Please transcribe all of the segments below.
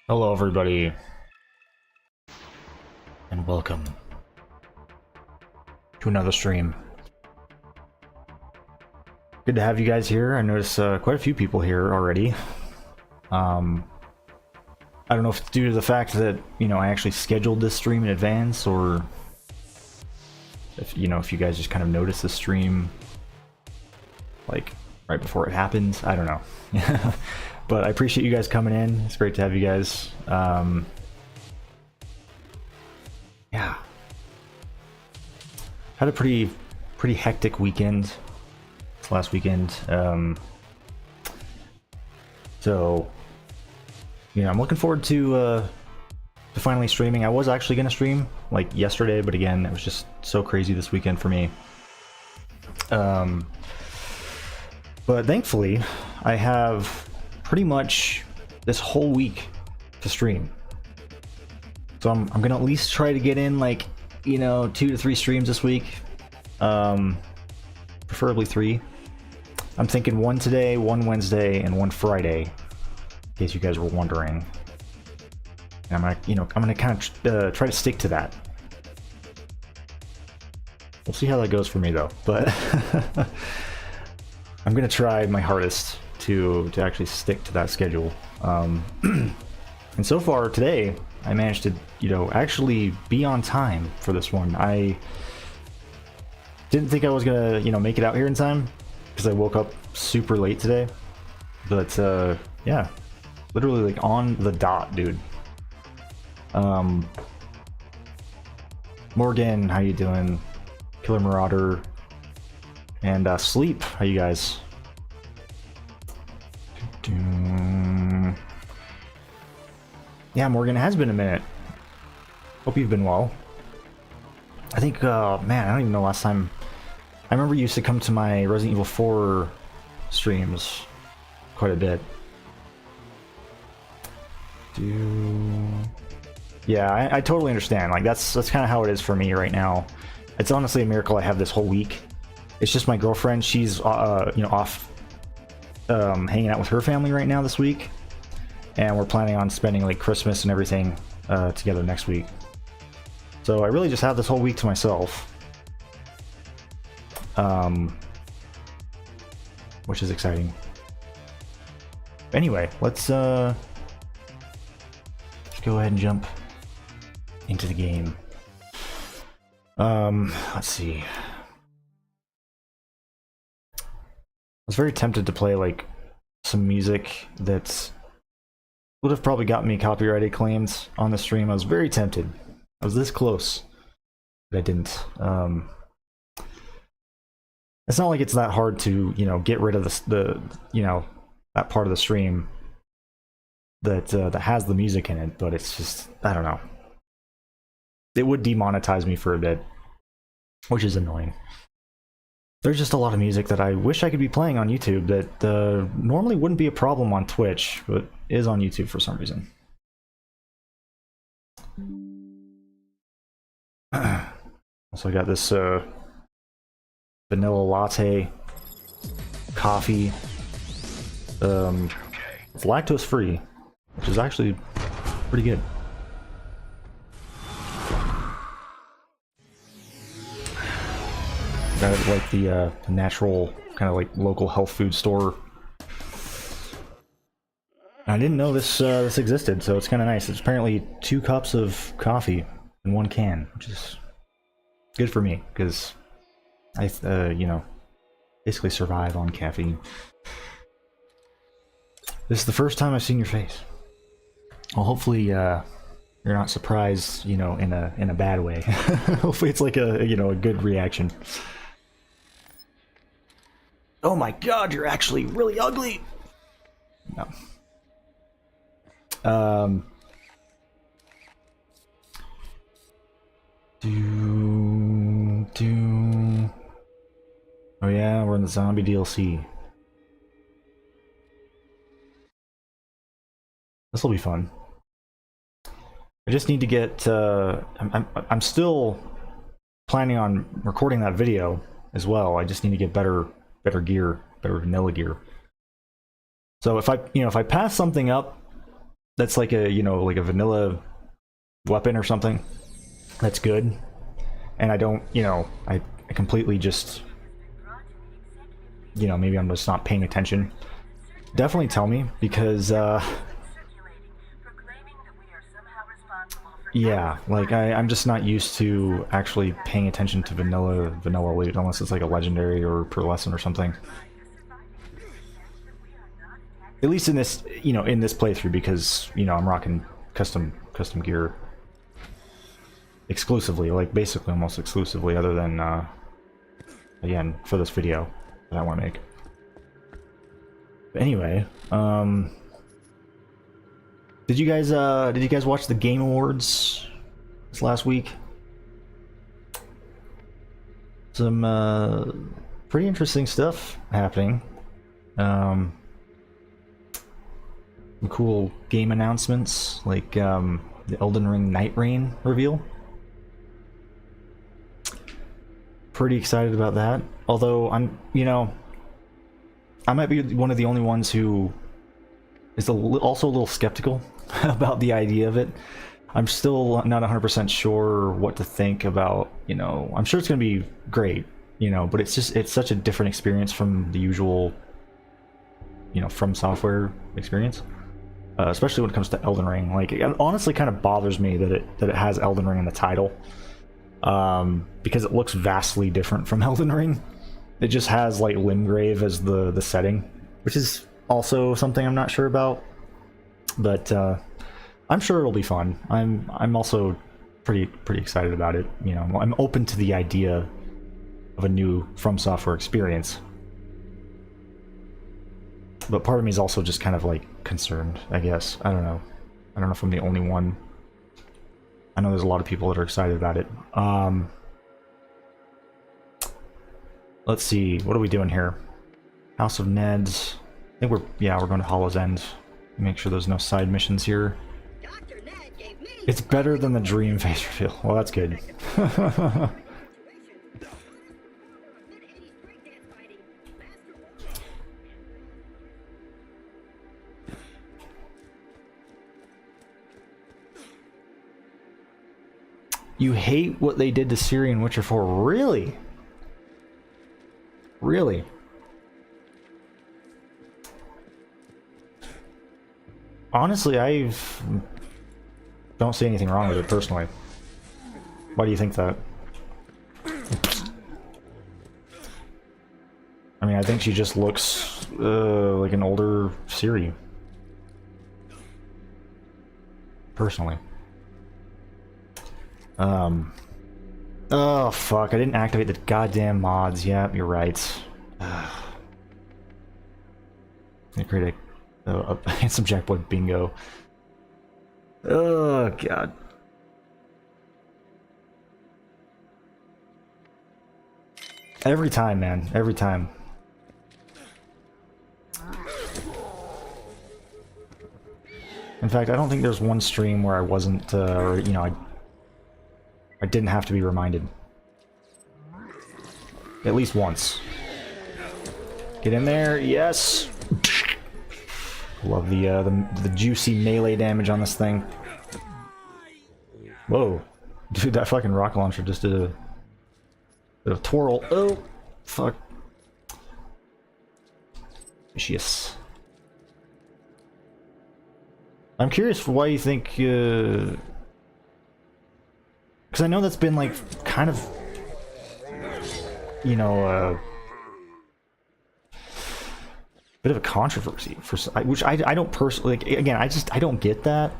Hello everybody, and welcome to another stream. Good to have you guys here. I noticed quite a few people here already. I don't know if it's due to the fact that, I actually scheduled this stream in advance, or if, if you guys just kind of noticed the stream, like, right before it happened. I don't know. But I appreciate you guys coming in. It's great to have you guys. Yeah. Had a pretty hectic weekend last weekend. So, I'm looking forward to finally streaming. I was actually gonna stream like yesterday, but again, it was just so crazy this weekend for me. But thankfully, I have pretty much this whole week to stream. So I'm gonna at least try to get in like, 2 to 3 streams this week. Preferably 3. I'm thinking 1 today, 1 Wednesday, and 1 Friday, in case you guys were wondering. And I'm gonna kind of try to stick to that. We'll see how that goes for me though, but I'm gonna try my hardest to actually stick to that schedule. And so far today, I managed to, actually be on time for this one. I didn't think I was gonna, make it out here in time, because I woke up super late today. But, yeah. Literally, like, on the dot, dude. Morgan, how you doing? Killer Marauder. And, Sleep, how you guys? Yeah, Morgan, it has been a minute. Hope you've been well. I think, man, I don't even know last time. I remember you used to come to my Resident Evil 4 streams quite a bit. Yeah, I totally understand. Like, that's kind of how it is for me right now. It's honestly a miracle I have this whole week. It's just my girlfriend, she's, off hanging out with her family right now this week. And we're planning on spending, like, Christmas and everything together next week. So I really just have this whole week to myself. Which is exciting. Anyway, let's go ahead and jump into the game. Let's see. I was very tempted to play, like, some music that would have probably gotten me copyrighted claims on the stream. I was very tempted. I was this close, but I didn't. It's not like it's that hard to, get rid of the that part of the stream that that has the music in it, but it's just, I don't know. It would demonetize me for a bit, which is annoying. There's just a lot of music that I wish I could be playing on YouTube that normally wouldn't be a problem on Twitch, but is on YouTube for some reason. Also, I got this vanilla latte coffee. It's lactose free, which is actually pretty good. Got it like the natural kind of like local health food store. I didn't know this this existed, so it's kind of nice. It's apparently 2 cups of coffee in 1 can, which is good for me because I, basically survive on caffeine. This is the first time I've seen your face. Well, hopefully, you're not surprised, in a bad way. Hopefully, it's like a a good reaction. Oh my God, you're actually really ugly. No. Oh yeah, we're in the zombie DLC. This will be fun. I just need to get. I'm still planning on recording that video as well. I just need to get better gear, better vanilla gear. So if I pass something up that's like a, you know, like a vanilla weapon or something that's good, and I don't, you know, I completely just, you know, maybe I'm just not paying attention, definitely tell me, because yeah, like I'm just not used to actually paying attention to vanilla loot unless it's like a legendary or pearlescent or something. At least in this, you know, in this playthrough, because, you know, I'm rocking custom gear exclusively, like basically almost exclusively, other than again for this video that I want to make. But anyway, did you guys watch the Game Awards this last week? Some pretty interesting stuff happening. Some cool game announcements, like the Elden Ring Night Rain reveal. Pretty excited about that. Although I'm, you know, I might be one of the only ones who is also a little skeptical about the idea of it. I'm still not 100% sure what to think about, you know, I'm sure it's going to be great, you know, but it's such a different experience from the usual, you know, From Software experience. Especially when it comes to Elden Ring. Like, it honestly kind of bothers me that it has Elden Ring in the title. Because it looks vastly different from Elden Ring. It just has, like, Limgrave as the setting, which is also something I'm not sure about. But I'm sure it'll be fun. I'm also pretty excited about it. You know, I'm open to the idea of a new From Software experience. But part of me is also just kind of like concerned, I guess. I don't know if I'm the only one. I know there's a lot of people that are excited about it. Let's see, what are we doing here? House of Neds. I think we're going to Hollow's End. Make sure there's no side missions here. It's better than the Dream face reveal. Well, that's good. You hate what they did to Ciri in Witcher 4? Really? Really? Honestly, don't see anything wrong with it personally. Why do you think that? I mean, I think she just looks like an older Ciri. Personally. Oh fuck, I didn't activate the goddamn mods. Yeah, you're right. I create a handsome jackboy bingo. Oh god. Every time, man. Every time. In fact, I don't think there's one stream where I wasn't, or, you know, I didn't have to be reminded. At least once. Get in there, yes! Love the juicy melee damage on this thing. Whoa. Dude, that fucking rocket launcher just did a bit of twirl. Oh! Fuck. Vicious. I'm curious why you think, because I know that's been, like, kind of, you know, bit of a controversy, for which I don't personally, like, again, I don't get that,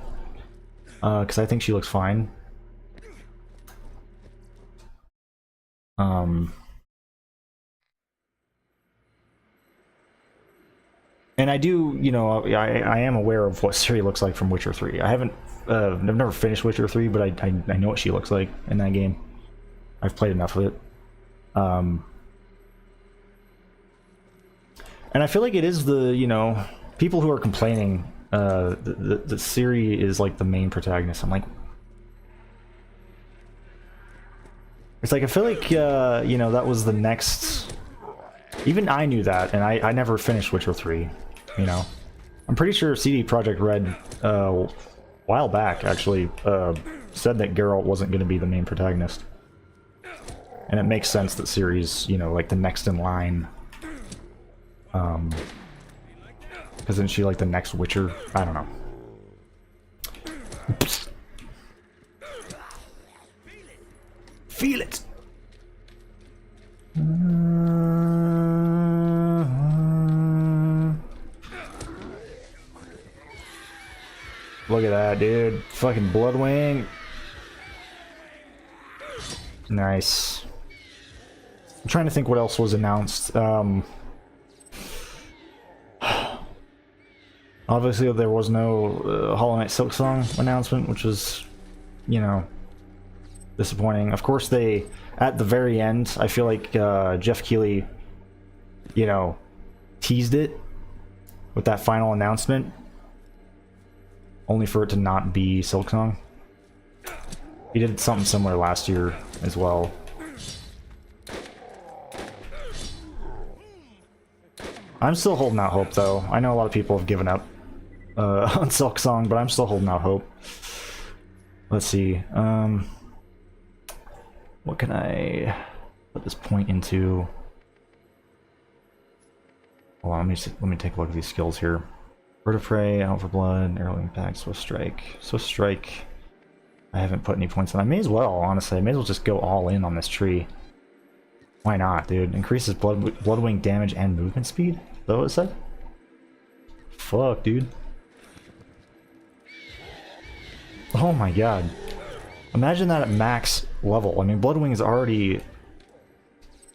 because I think she looks fine. And I do, you know, I am aware of what Ciri looks like from Witcher 3. I haven't, I've never finished Witcher 3, but I know what she looks like in that game. I've played enough of it. And I feel like it is the, you know, people who are complaining, the Ciri is like the main protagonist. I'm like, it's like, I feel like, you know, that was the next, even I knew that, and I never finished Witcher 3, you know? I'm pretty sure CD Projekt Red, a while back, actually, said that Geralt wasn't going to be the main protagonist. And it makes sense that Ciri's, you know, like the next in line. Because isn't she like the next Witcher? I don't know. Feel it! Look at that, dude. Fucking Bloodwing. Nice. I'm trying to think what else was announced. Obviously, there was no Hollow Knight Silksong announcement, which was, you know, disappointing. Of course, they, at the very end, I feel like Jeff Keighley, you know, teased it with that final announcement, only for it to not be Silksong. He did something similar last year as well. I'm still holding out hope, though. I know a lot of people have given up on Silksong, but I'm still holding out hope. Let's see. What can I put this point into? Hold on, let me take a look at these skills here. Bird of Prey, Out for Blood, Arrow Impact, Swift Strike. Swift Strike, I haven't put any points on. I may as well, honestly. I may as well just go all in on this tree. Why not, dude? Increases Bloodwing damage and movement speed? Is that what it said? Fuck, dude. Oh my god. Imagine that at max level. I mean, Bloodwing is already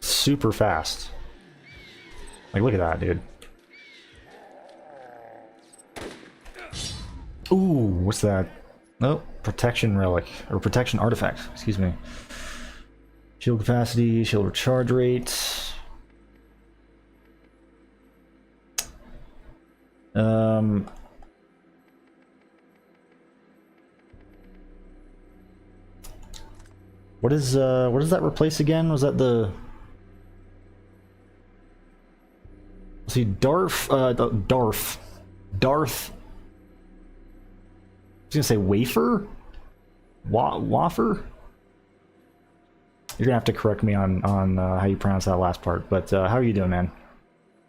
super fast. Like, look at that, dude. Ooh, what's that? Oh, protection relic, or protection artifact, excuse me. Shield capacity, shield recharge rate. What does that replace again? Was that the... Let's see, Darth. I was gonna say wafer? Wafer? You're gonna have to correct me on how you pronounce that last part, but how are you doing, man?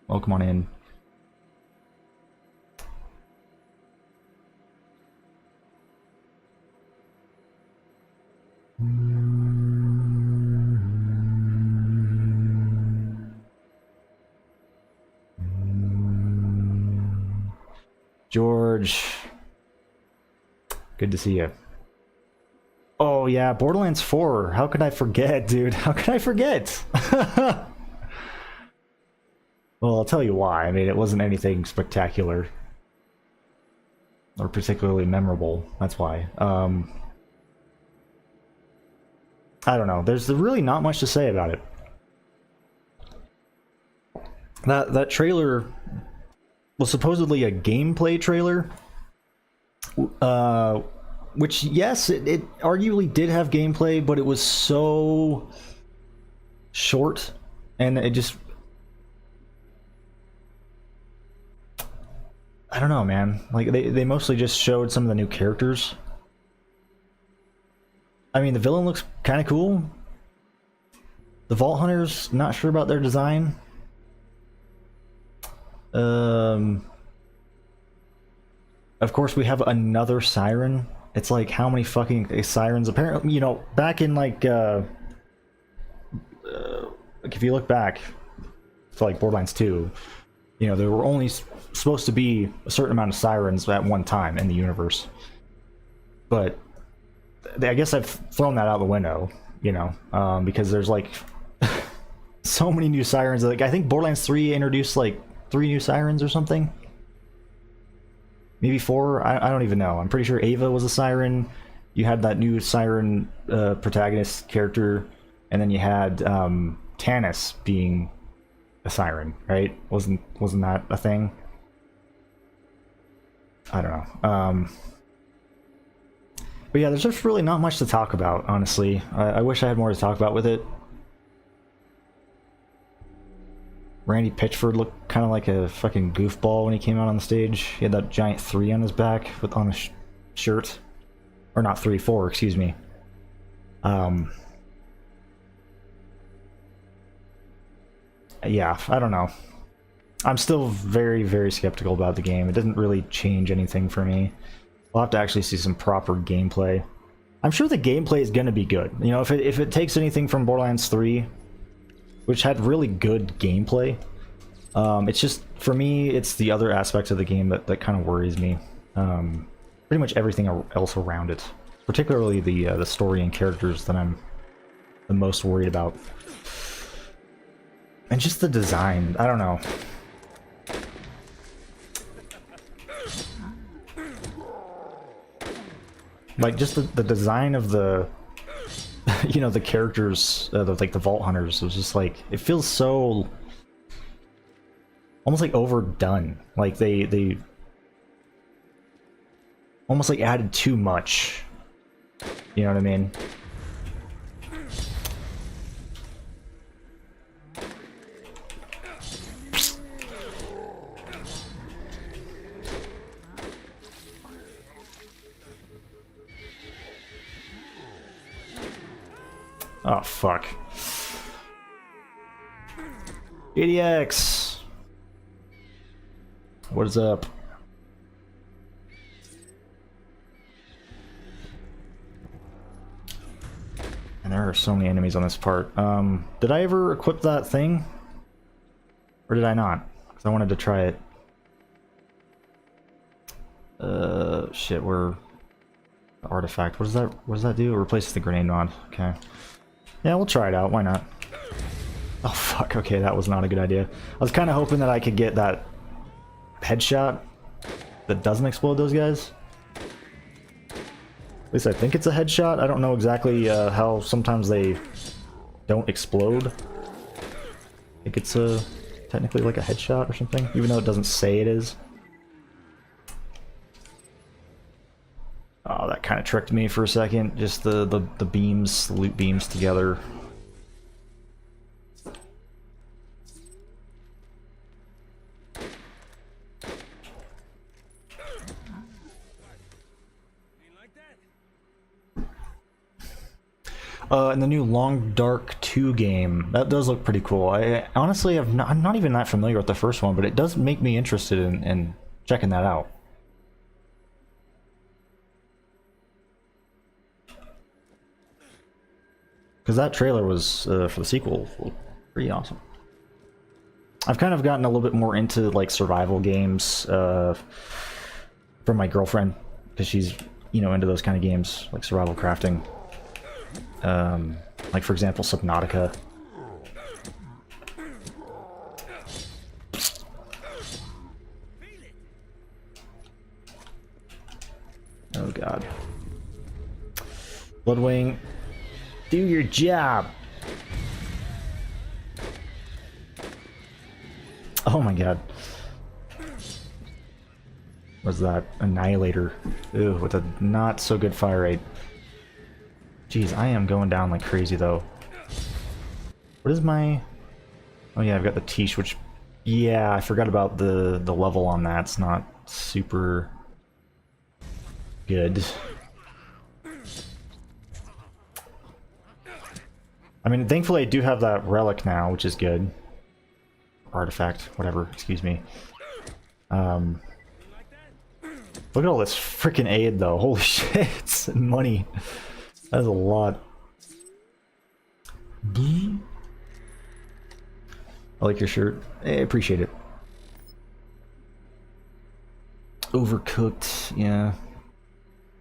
Welcome on in. George, good to see you. Oh yeah, Borderlands 4. How could I forget, dude? How could I forget? Well, I'll tell you why. I mean, it wasn't anything spectacular or particularly memorable. That's why. I don't know. There's really not much to say about it. That trailer was supposedly a gameplay trailer, which, yes, it arguably did have gameplay, but it was so short, and it just... I don't know, man. Like, they mostly just showed some of the new characters. I mean, the villain looks kind of cool. The Vault Hunters, not sure about their design. Of course, we have another siren. It's like, how many fucking sirens? Apparently, you know, back in like if you look back to like Borderlands 2, you know, there were only supposed to be a certain amount of sirens at one time in the universe. But I guess I've thrown that out the window, you know, because there's like so many new sirens. Like, I think Borderlands 3 introduced like 3 new sirens or something. Maybe 4? I don't even know. I'm pretty sure Ava was a siren. You had that new siren protagonist character, and then you had Tannis being a siren, right? Wasn't that a thing? I don't know. But yeah, there's just really not much to talk about, honestly. I wish I had more to talk about with it. Randy Pitchford looked kind of like a fucking goofball when he came out on the stage. He had that giant 3 on his back with on his shirt, or not 3, 4, excuse me. Yeah, I don't know. I'm still very, very skeptical about the game. It doesn't really change anything for me. We'll have to actually see some proper gameplay. I'm sure the gameplay is going to be good. You know, if it takes anything from Borderlands 3, which had really good gameplay, it's just, for me, it's the other aspects of the game that kind of worries me. Pretty much everything else around it. Particularly the story and characters that I'm the most worried about. And just the design, I don't know. Like, just the design of the, you know, the characters, like the Vault Hunters, was just like, it feels so, almost like overdone. Like, they almost like added too much. You know what I mean? Oh, fuck. ADX! What is up? And there are so many enemies on this part. Did I ever equip that thing? Or did I not? Because I wanted to try it. Shit, we're... Artifact. What does that do? It replaces the grenade mod. Okay. Yeah, we'll try it out. Why not? Oh, fuck. Okay, that was not a good idea. I was kind of hoping that I could get that headshot that doesn't explode those guys. At least I think it's a headshot. I don't know exactly how sometimes they don't explode. I think it's technically like a headshot or something, even though it doesn't say it is. Oh, that kind of tricked me for a second. Just the beams, loot beams together. And the new Long Dark 2 game, that does look pretty cool. I honestly I'm not even that familiar with the first one, but it does make me interested in checking that out. Because that trailer was, for the sequel, pretty awesome. I've kind of gotten a little bit more into, like, survival games, from my girlfriend, because she's, you know, into those kind of games, like survival crafting. Like, for example, Subnautica. Oh, God. Bloodwing. Do your job! Oh my god. Was that Annihilator? Ew, with a not so good fire rate. Jeez, I am going down like crazy though. What is my... Oh yeah, I've got the Tish, which... Yeah, I forgot about the level on that. It's not super good. I mean, thankfully I do have that relic now, which is good. Artifact, whatever, excuse me. Look at all this freaking aid, though. Holy shit, it's money. That is a lot. I like your shirt. I appreciate it. Overcooked, yeah.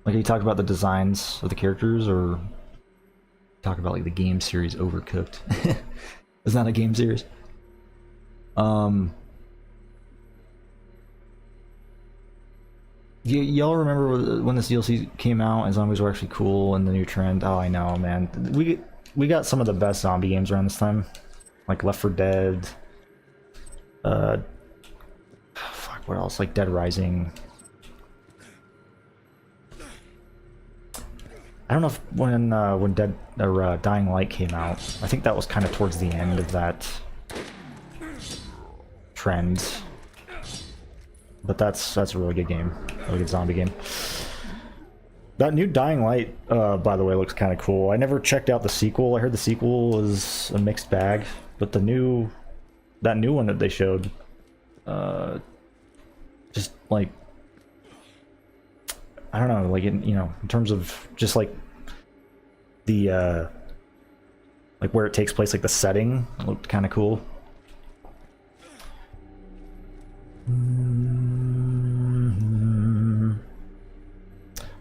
Like, are you talking about the designs of the characters, or talk about like the game series Overcooked? It's not a game series. Y'all remember when this DLC came out and zombies were actually cool and the new trend? Oh, I know, man. We got some of the best zombie games around this time, like Left 4 Dead. Fuck, what else? Like Dead Rising. I don't know if when Dead or Dying Light came out. I think that was kind of towards the end of that trend. But that's a really good game. Really good zombie game. That new Dying Light, by the way, looks kind of cool. I never checked out the sequel. I heard the sequel was a mixed bag, but that new one that they showed, just like, I don't know, like in terms of just like the like where it takes place, like the setting looked kind of cool.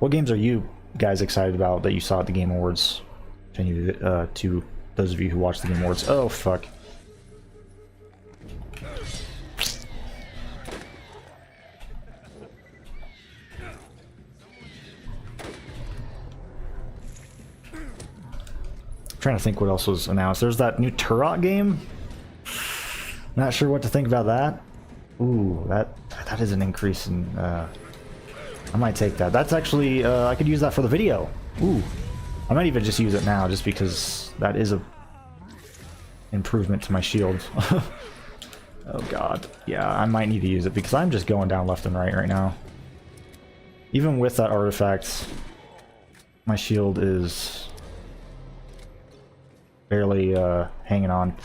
What games are you guys excited about that you saw at the Game Awards? To those of you who watched the Game Awards. Oh, fuck. I'm trying to think what else was announced. There's that new Turok game. Not sure what to think about that. Ooh, that is an increase in... I might take that. That's actually, I could use that for the video. Ooh. I might even just use it now, just because that is a improvement to my shield. Oh god. Yeah, I might need to use it, because I'm just going down left and right now. Even with that artifact, my shield is barely hanging on.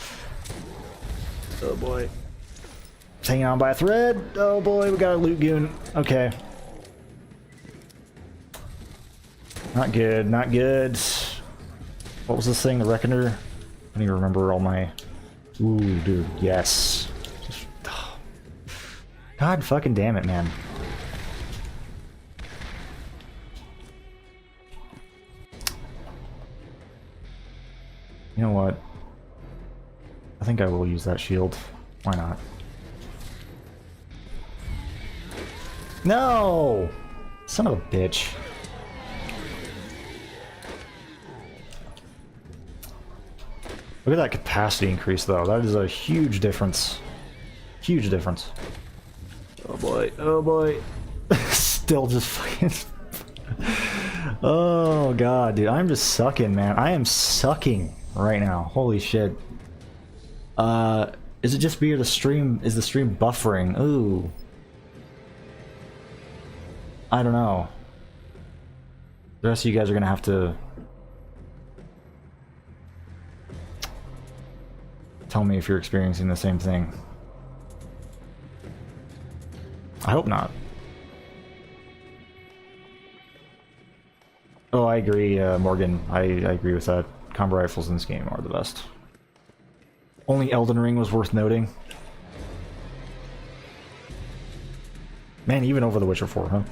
Oh boy. It's hanging on by a thread. Oh boy, we got a loot goon. Okay. Not good, not good. What was this thing, the Reckoner? I don't even remember all my... Ooh, dude, yes. Just... oh. God fucking damn it, man. You know what? I think I will use that shield. Why not? No! Son of a bitch. Look at that capacity increase, though. That is a huge difference. Huge difference. Oh boy. Oh boy. Still just fucking... Oh god, dude. I'm just sucking, man. I am sucking right now. Holy shit. Is it just me or the stream? Is the stream buffering? Ooh. I don't know. The rest of you guys are gonna have to... tell me if you're experiencing the same thing. I hope not. Oh, I agree, Morgan. I agree with that. Combo rifles in this game are the best. Only Elden Ring was worth noting. Man, even over The Witcher 4, huh?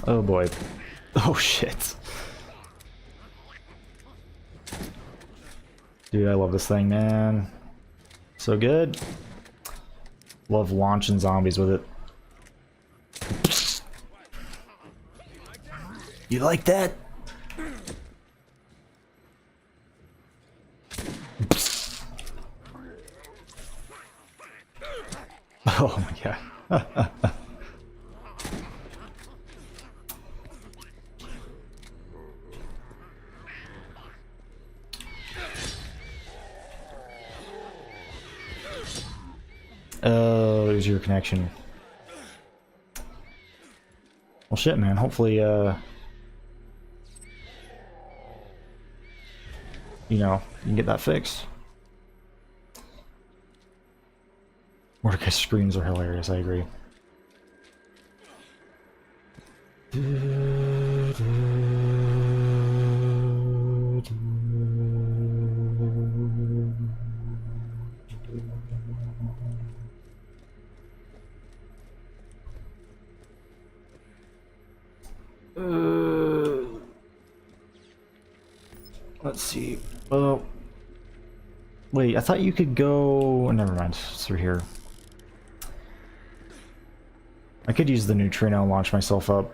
Oh boy. Oh shit. Dude, I love this thing, man. So good. Love launching zombies with it. You like that? Oh my god. Oh, there's your connection. Well, shit, man. Hopefully, you know, you can get that fixed. Mordecai's screams are hilarious, I agree. Let's see. Oh, wait. I thought you could go. Never mind. It's through here. I could use the neutrino and launch myself up,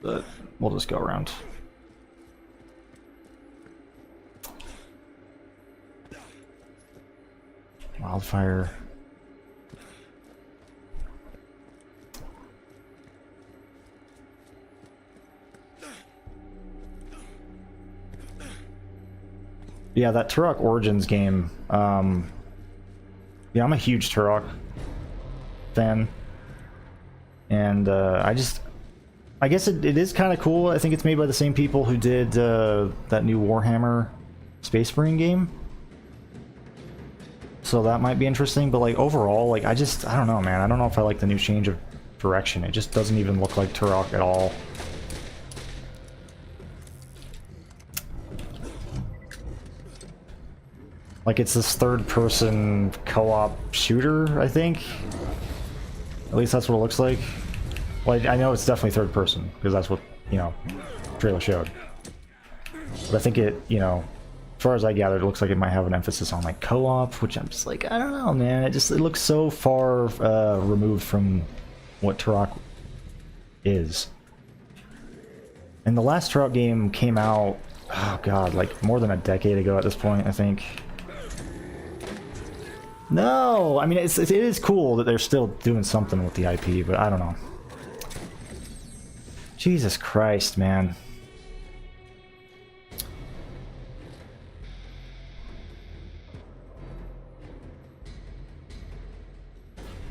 but we'll just go around. Wildfire. Yeah, that Turok Origins game. Yeah, I'm a huge Turok fan, and I guess it is kind of cool. I think it's made by the same people who did that new Warhammer Space Marine game, so that might be interesting. But like overall, like I don't know, man. I don't know if I like the new change of direction. It just doesn't even look like Turok at all. Like, it's this third-person co-op shooter, I think? At least that's what it looks like. Well, I know it's definitely third-person, because that's what, you know, the trailer showed. But I think it, you know, as far as I gathered, it looks like it might have an emphasis on, like, co-op, which I'm just like, I don't know, man. It looks so far removed from what Turok is. And the last Turok game came out, oh god, like, more than a decade ago at this point, I think. No! I mean, it is cool that they're still doing something with the IP, but I don't know. Jesus Christ, man.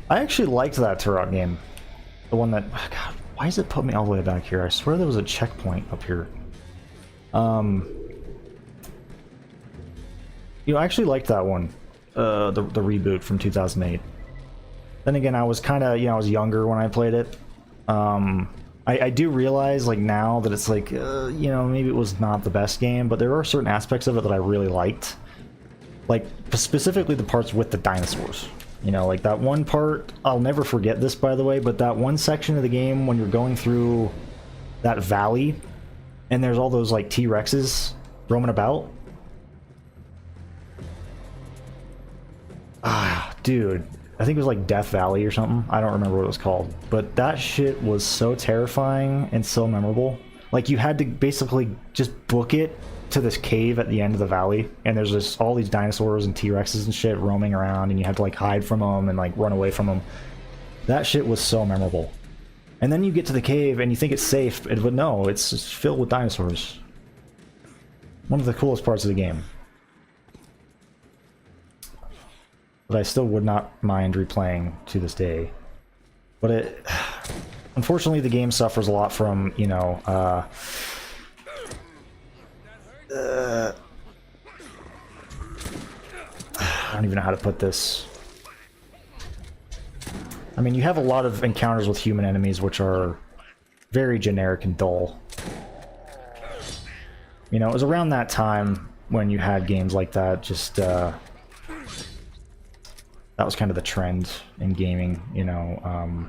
I actually liked that Turok game. The one that... Oh god, why does it put me all the way back here? I swear there was a checkpoint up here. You know, I actually liked that one. The reboot from 2008. Then again, I was kind of, you know, I was younger when I played it. I do realize, like, now that it's like, you know, maybe it was not the best game, but there are certain aspects of it that I really liked. Like, specifically the parts with the dinosaurs. You know, like that one part, I'll never forget this, by the way, but that one section of the game when you're going through that valley, and there's all those, like, T-Rexes roaming about. Ah, dude. I think it was like Death Valley or something. I don't remember what it was called. But that shit was so terrifying and so memorable. Like, you had to basically just book it to this cave at the end of the valley, and there's just all these dinosaurs and T-Rexes and shit roaming around, and you have to, like, hide from them and, like, run away from them. That shit was so memorable. And then you get to the cave, and you think it's safe, but no, it's just filled with dinosaurs. One of the coolest parts of the game. But I still would not mind replaying to this day. But it... Unfortunately, the game suffers a lot from, you know, I don't even know how to put this. I mean, you have a lot of encounters with human enemies which are very generic and dull. You know, it was around that time when you had games like that, just, that was kind of the trend in gaming, you know.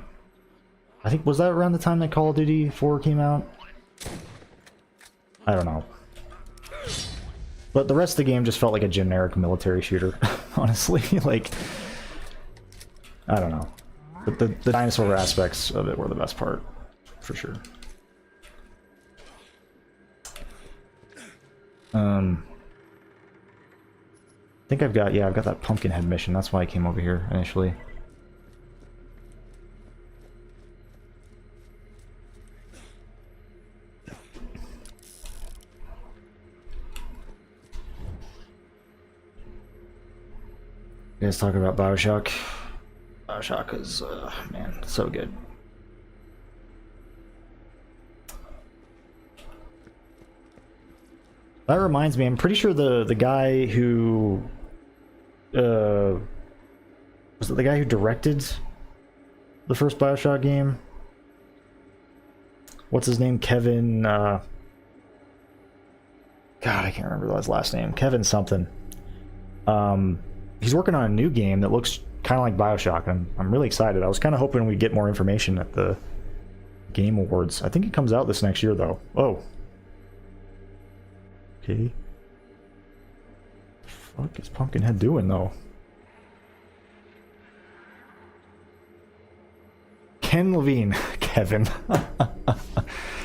I think, was that around the time that Call of Duty 4 came out? I don't know. But the rest of the game just felt like a generic military shooter, honestly. Like, I don't know. But the dinosaur aspects of it were the best part, for sure. I think I've got, yeah, I've got that Pumpkinhead mission. That's why I came over here initially. You guys talk about Bioshock. Bioshock is, man, so good. That reminds me, I'm pretty sure the guy who... was it the guy who directed the first Bioshock game? What's his name? Kevin, God, I can't remember his last name. Kevin something. He's working on a new game that looks kind of like Bioshock, and I'm really excited. I was kind of hoping we'd get more information at the Game Awards. I think it comes out this next year, though. Oh. Okay. What the fuck is Pumpkinhead doing, though? Ken Levine. Kevin.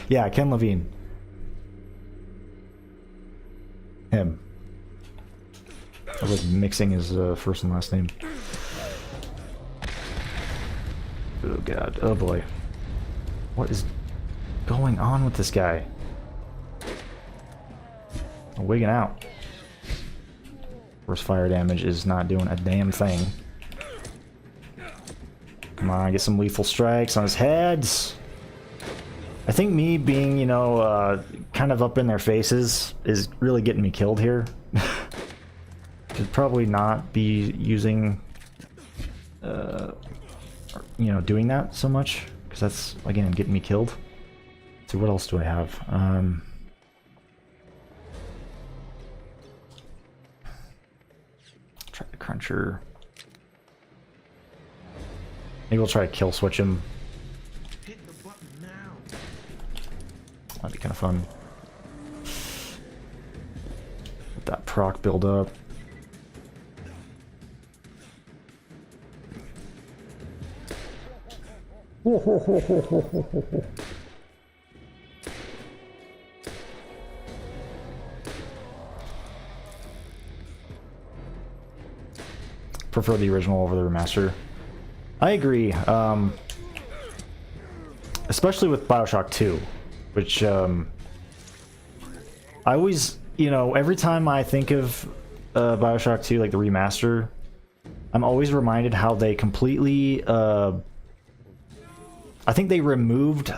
Yeah, Ken Levine. Him. I was mixing his first and last name. Oh god, oh boy. What is going on with this guy? I'm wigging out. Force fire damage is not doing a damn thing. Come on, get some lethal strikes on his heads. I think me being, you know, kind of up in their faces is really getting me killed here. Should probably not be using, you know, doing that so much, because that's, again, getting me killed. So what else do I have? Try the cruncher. Maybe we'll try to kill switch him. Hit the button now. That'd be kind of fun. Let that proc build up. Prefer the original over the remaster. I agree, especially with BioShock 2, which I always, you know, every time I think of BioShock 2, like the remaster, I'm always reminded how they completely, I think they removed,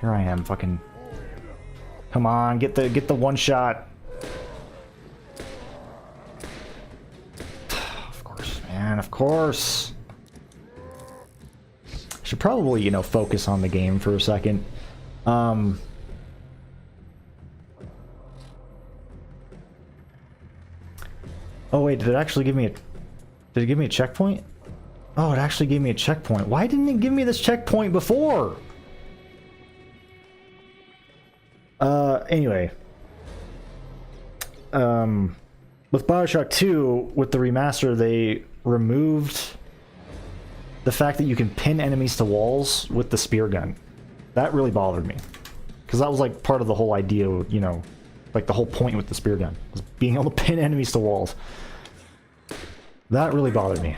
here I am, fucking, come on, get the one shot. Of course, man, of course. Should probably, you know, focus on the game for a second. Oh wait, did it actually give me a... Did it give me a checkpoint? Oh, it actually gave me a checkpoint. Why didn't it give me this checkpoint before? Anyway. With BioShock 2, with the remaster, they removed the fact that you can pin enemies to walls with the spear gun. That really bothered me. Because that was like part of the whole idea, you know, like the whole point with the spear gun, was being able to pin enemies to walls. That really bothered me.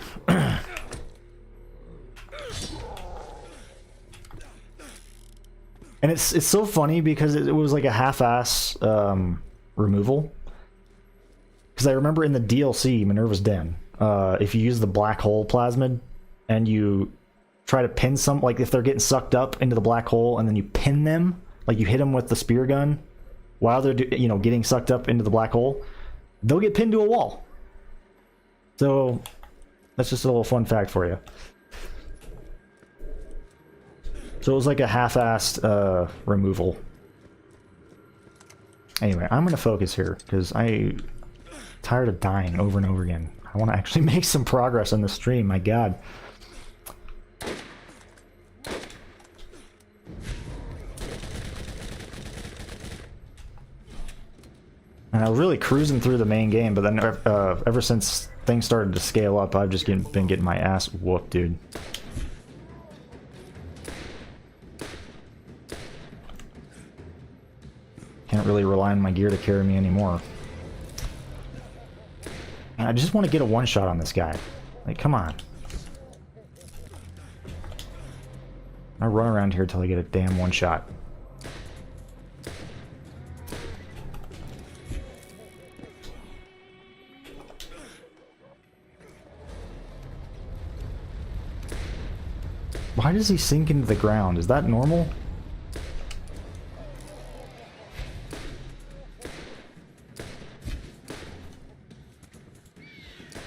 And it's so funny because it was like a half-ass removal. Because I remember in the DLC, Minerva's Den, if you use the black hole plasmid, and you try to pin some, like if they're getting sucked up into the black hole, and then you pin them, like you hit them with the spear gun, while they're, you know, getting sucked up into the black hole, they'll get pinned to a wall. So, that's just a little fun fact for you. So it was like a half-assed removal. Anyway, I'm gonna focus here, because I'm tired of dying over and over again. I want to actually make some progress on the stream, my god. And I was really cruising through the main game, but then ever since things started to scale up, I've just been getting my ass whooped, dude. Can't really rely on my gear to carry me anymore. And I just want to get a one-shot on this guy. Like, come on. I run around here till I get a damn one-shot. Why does he sink into the ground? Is that normal?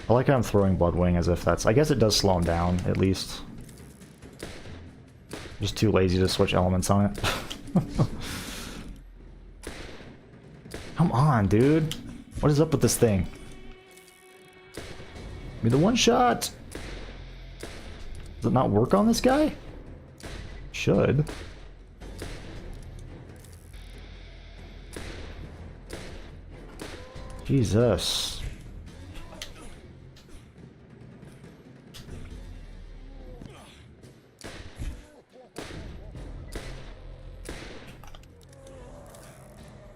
I like how I'm throwing Bloodwing as if that's... I guess it does slow him down, at least. Just too lazy to switch elements on it. Come on, dude. What is up with this thing? Give me the one shot! Does it not work on this guy? Should. Jesus.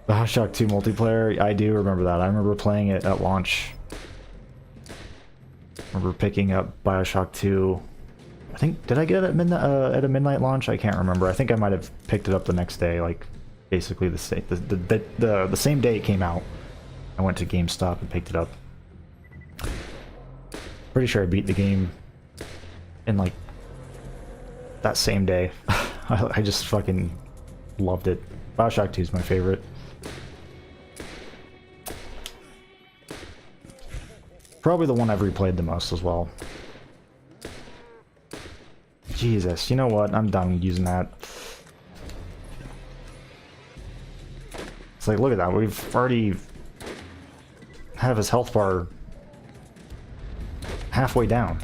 BioShock 2 multiplayer, I do remember that. I remember playing it at launch. remember picking up Bioshock 2. I think, did I get it at midnight, at a midnight launch? I can't remember. I think I might have picked it up the next day, like basically the same day it came out. I went to GameStop and picked it up. Pretty sure I beat the game in like that same day. I just fucking loved it. Bioshock 2 is my favorite. Probably the one I've replayed the most as well. Jesus, you know what? I'm done using that. It's like, look at that. We've already have his health bar halfway down.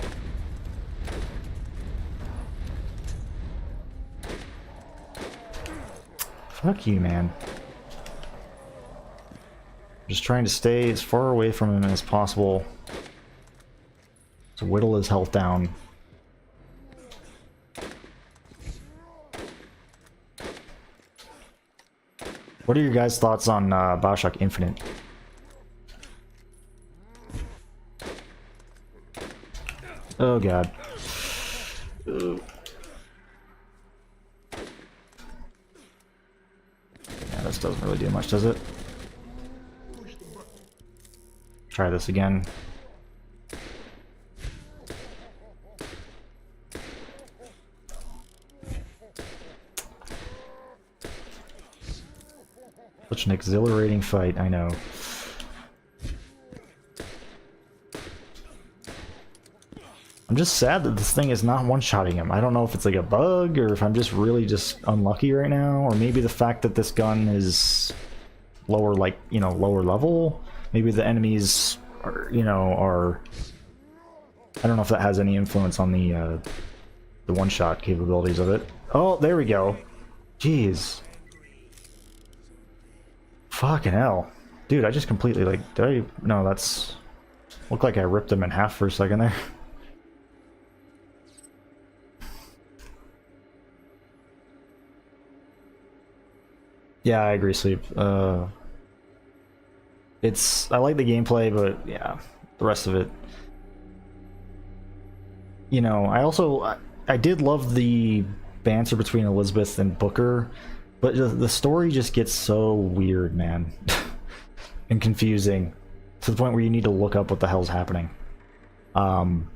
Fuck you, man. Just trying to stay as far away from him as possible to whittle his health down. What are your guys' thoughts on Bioshock Infinite? Oh god. Ugh. Yeah, this doesn't really do much, does it? Try this again. Such an exhilarating fight, I know. I'm just sad that this thing is not one-shotting him. I don't know if it's like a bug, or if I'm just really just unlucky right now, or maybe the fact that this gun is lower, like, you know, lower level. Maybe the enemies are, you know, are... I don't know if that has any influence on the one-shot capabilities of it. Oh, there we go. Jeez. Fucking hell. Dude, I just completely, like, did I... No, that's... Looked like I ripped him in half for a second there. Yeah, I agree, Sleep. It's... I like the gameplay, but yeah, the rest of it... You know, I also... I did love the banter between Elizabeth and Booker, but the story just gets so weird, man. And confusing. To the point where you need to look up what the hell's happening. And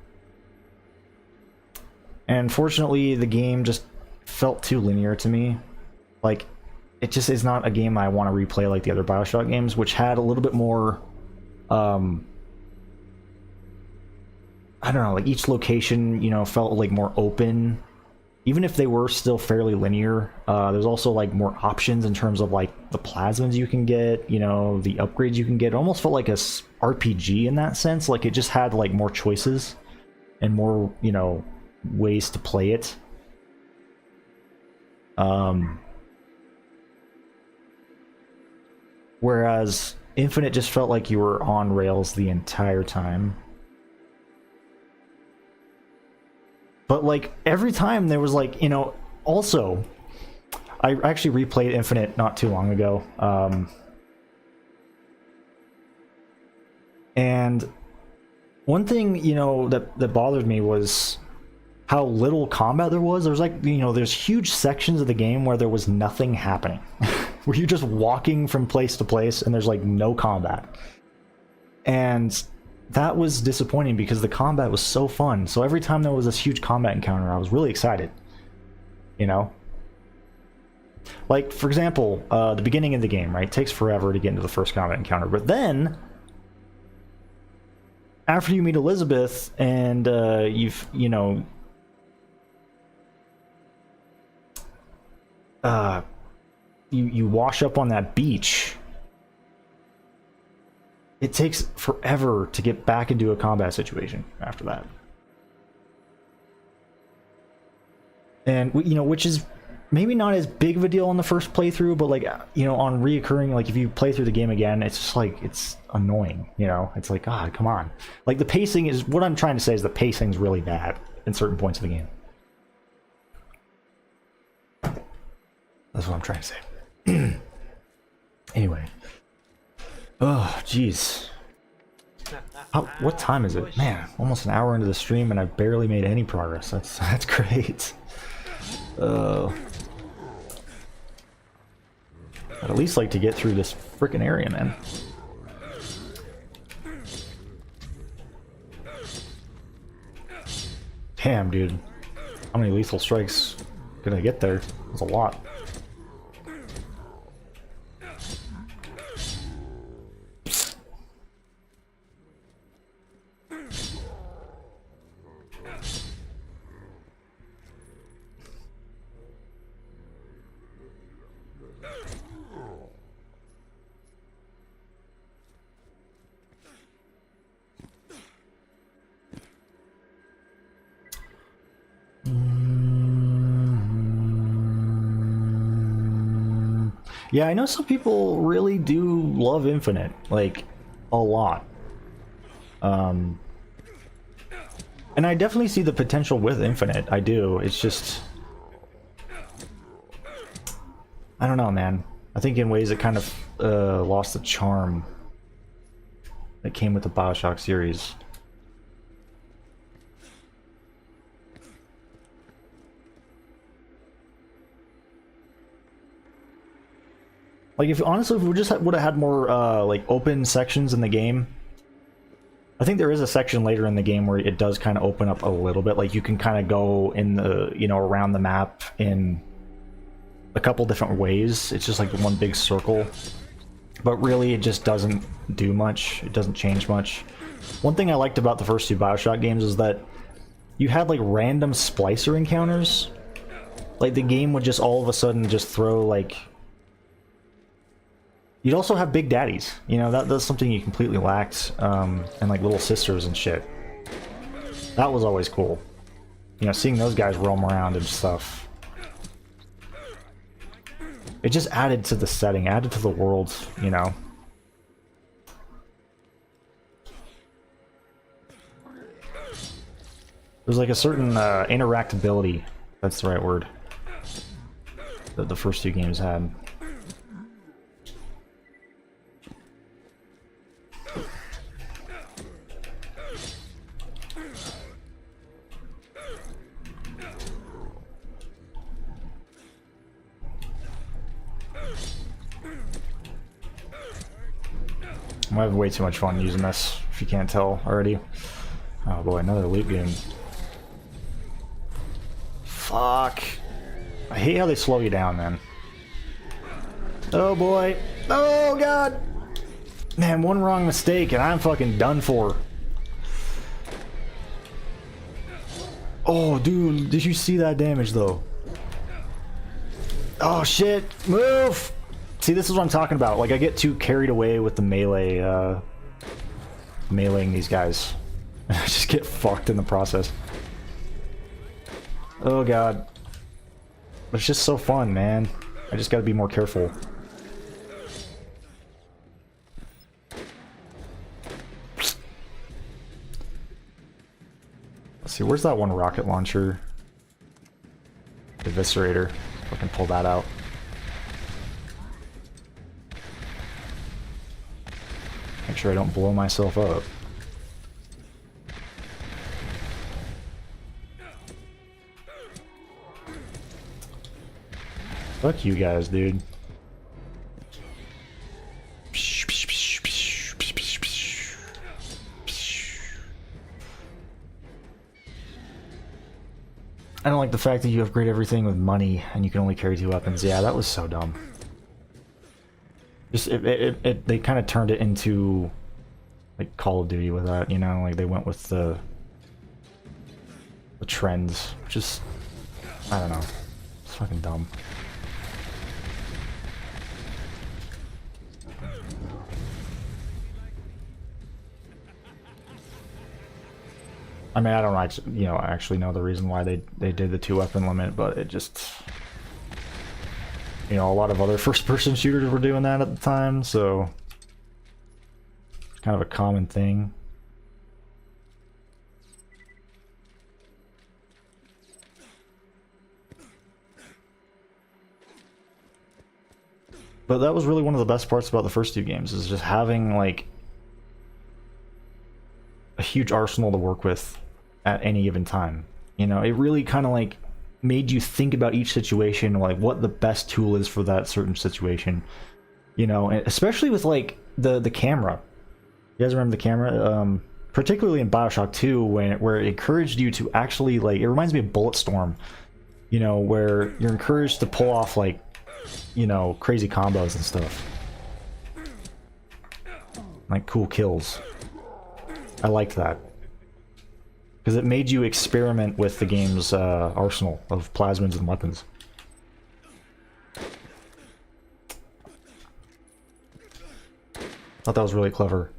fortunately, the game just felt too linear to me. Like, it just is not a game I want to replay like the other Bioshock games, which had a little bit more, I don't know, like each location, you know, felt like more open. Even if they were still fairly linear, there's also like more options in terms of like the plasmids you can get, you know, the upgrades you can get. It almost felt like a RPG in that sense. Like it just had like more choices and more, you know, ways to play it. Whereas Infinite just felt like you were on rails the entire time. But like every time there was like, you know, also I actually replayed Infinite not too long ago. And one thing, you know, that bothered me was how little combat there was. There's like, you know, there's huge sections of the game where there was nothing happening. Where you're just walking from place to place and there's like no combat. And that was disappointing because the combat was so fun. So every time there was this huge combat encounter, I was really excited. You know? Like, for example, the beginning of the game, right? It takes forever to get into the first combat encounter. But then, after you meet Elizabeth and you wash up on that beach, it takes forever to get back into a combat situation after that. And, you know, which is maybe not as big of a deal on the first playthrough, but like, you know, on reoccurring, like if you play through the game again, it's just like, it's annoying, you know? It's like, God, come on. Like the pacing is, what I'm trying to say is the pacing's really bad in certain points of the game. That's what I'm trying to say. Anyway. Oh, jeez. What time is it? Man, almost an hour into the stream and I barely made any progress. That's great. I'd at least like to get through this freaking area, man. Damn, dude. How many lethal strikes did I get there? That's a lot. Yeah, I know some people really do love Infinite, like, a lot. And I definitely see the potential with Infinite, I do. It's just... I don't know, man. I think in ways it kind of lost the charm that came with the BioShock series. Like, if honestly, if we just would have had more like open sections in the game, I think there is a section later in the game where it does kind of open up a little bit. Like, you can kind of go in the, you know, around the map in a couple different ways. It's just like one big circle, but really it just doesn't do much. It doesn't change much. One thing I liked about the first two BioShock games is that you had like random splicer encounters. Like, the game would just all of a sudden just throw like... You'd also have big daddies, you know, that's something you completely lacked, and like little sisters and shit. That was always cool. You know, seeing those guys roam around and stuff. It just added to the setting, added to the world, you know. There's like a certain interactability, that's the right word, that the first two games had. I'm having way too much fun using this, if you can't tell already. Oh boy, another loot goon. Fuck. I hate how they slow you down, man. Oh boy. Oh god! Man, one wrong mistake and I'm fucking done for. Oh, dude, did you see that damage, though? Oh shit, move! See, this is what I'm talking about. Like, I get too carried away with the melee, meleeing these guys. I just get fucked in the process. Oh god. But it's just so fun, man. I just gotta be more careful. Let's see, where's that one rocket launcher? Eviscerator. I can pull that out. Make sure I don't blow myself up. Fuck you guys, dude. I don't like the fact that you upgrade everything with money and you can only carry 2 weapons. Yeah, that was so dumb. Just they kind of turned it into like Call of Duty with that, you know, like they went with the trends. Just, I don't know. It's fucking dumb. I mean, I don't actually, you know, actually know the reason why they did the 2 weapon limit, but it just, you know, a lot of other first person shooters were doing that at the time, so it's kind of a common thing. But that was really one of the best parts about the first 2 games, is just having like huge arsenal to work with at any given time. You know, it really kind of like made you think about each situation, like what the best tool is for that certain situation. You know, and especially with like the camera. You guys remember the camera? Particularly in Bioshock 2, where it encouraged you to actually, like, it reminds me of Bulletstorm, you know, where you're encouraged to pull off, like, you know, crazy combos and stuff. Like, cool kills. I liked that. Because it made you experiment with the game's arsenal of plasmids and weapons. Thought that was really clever.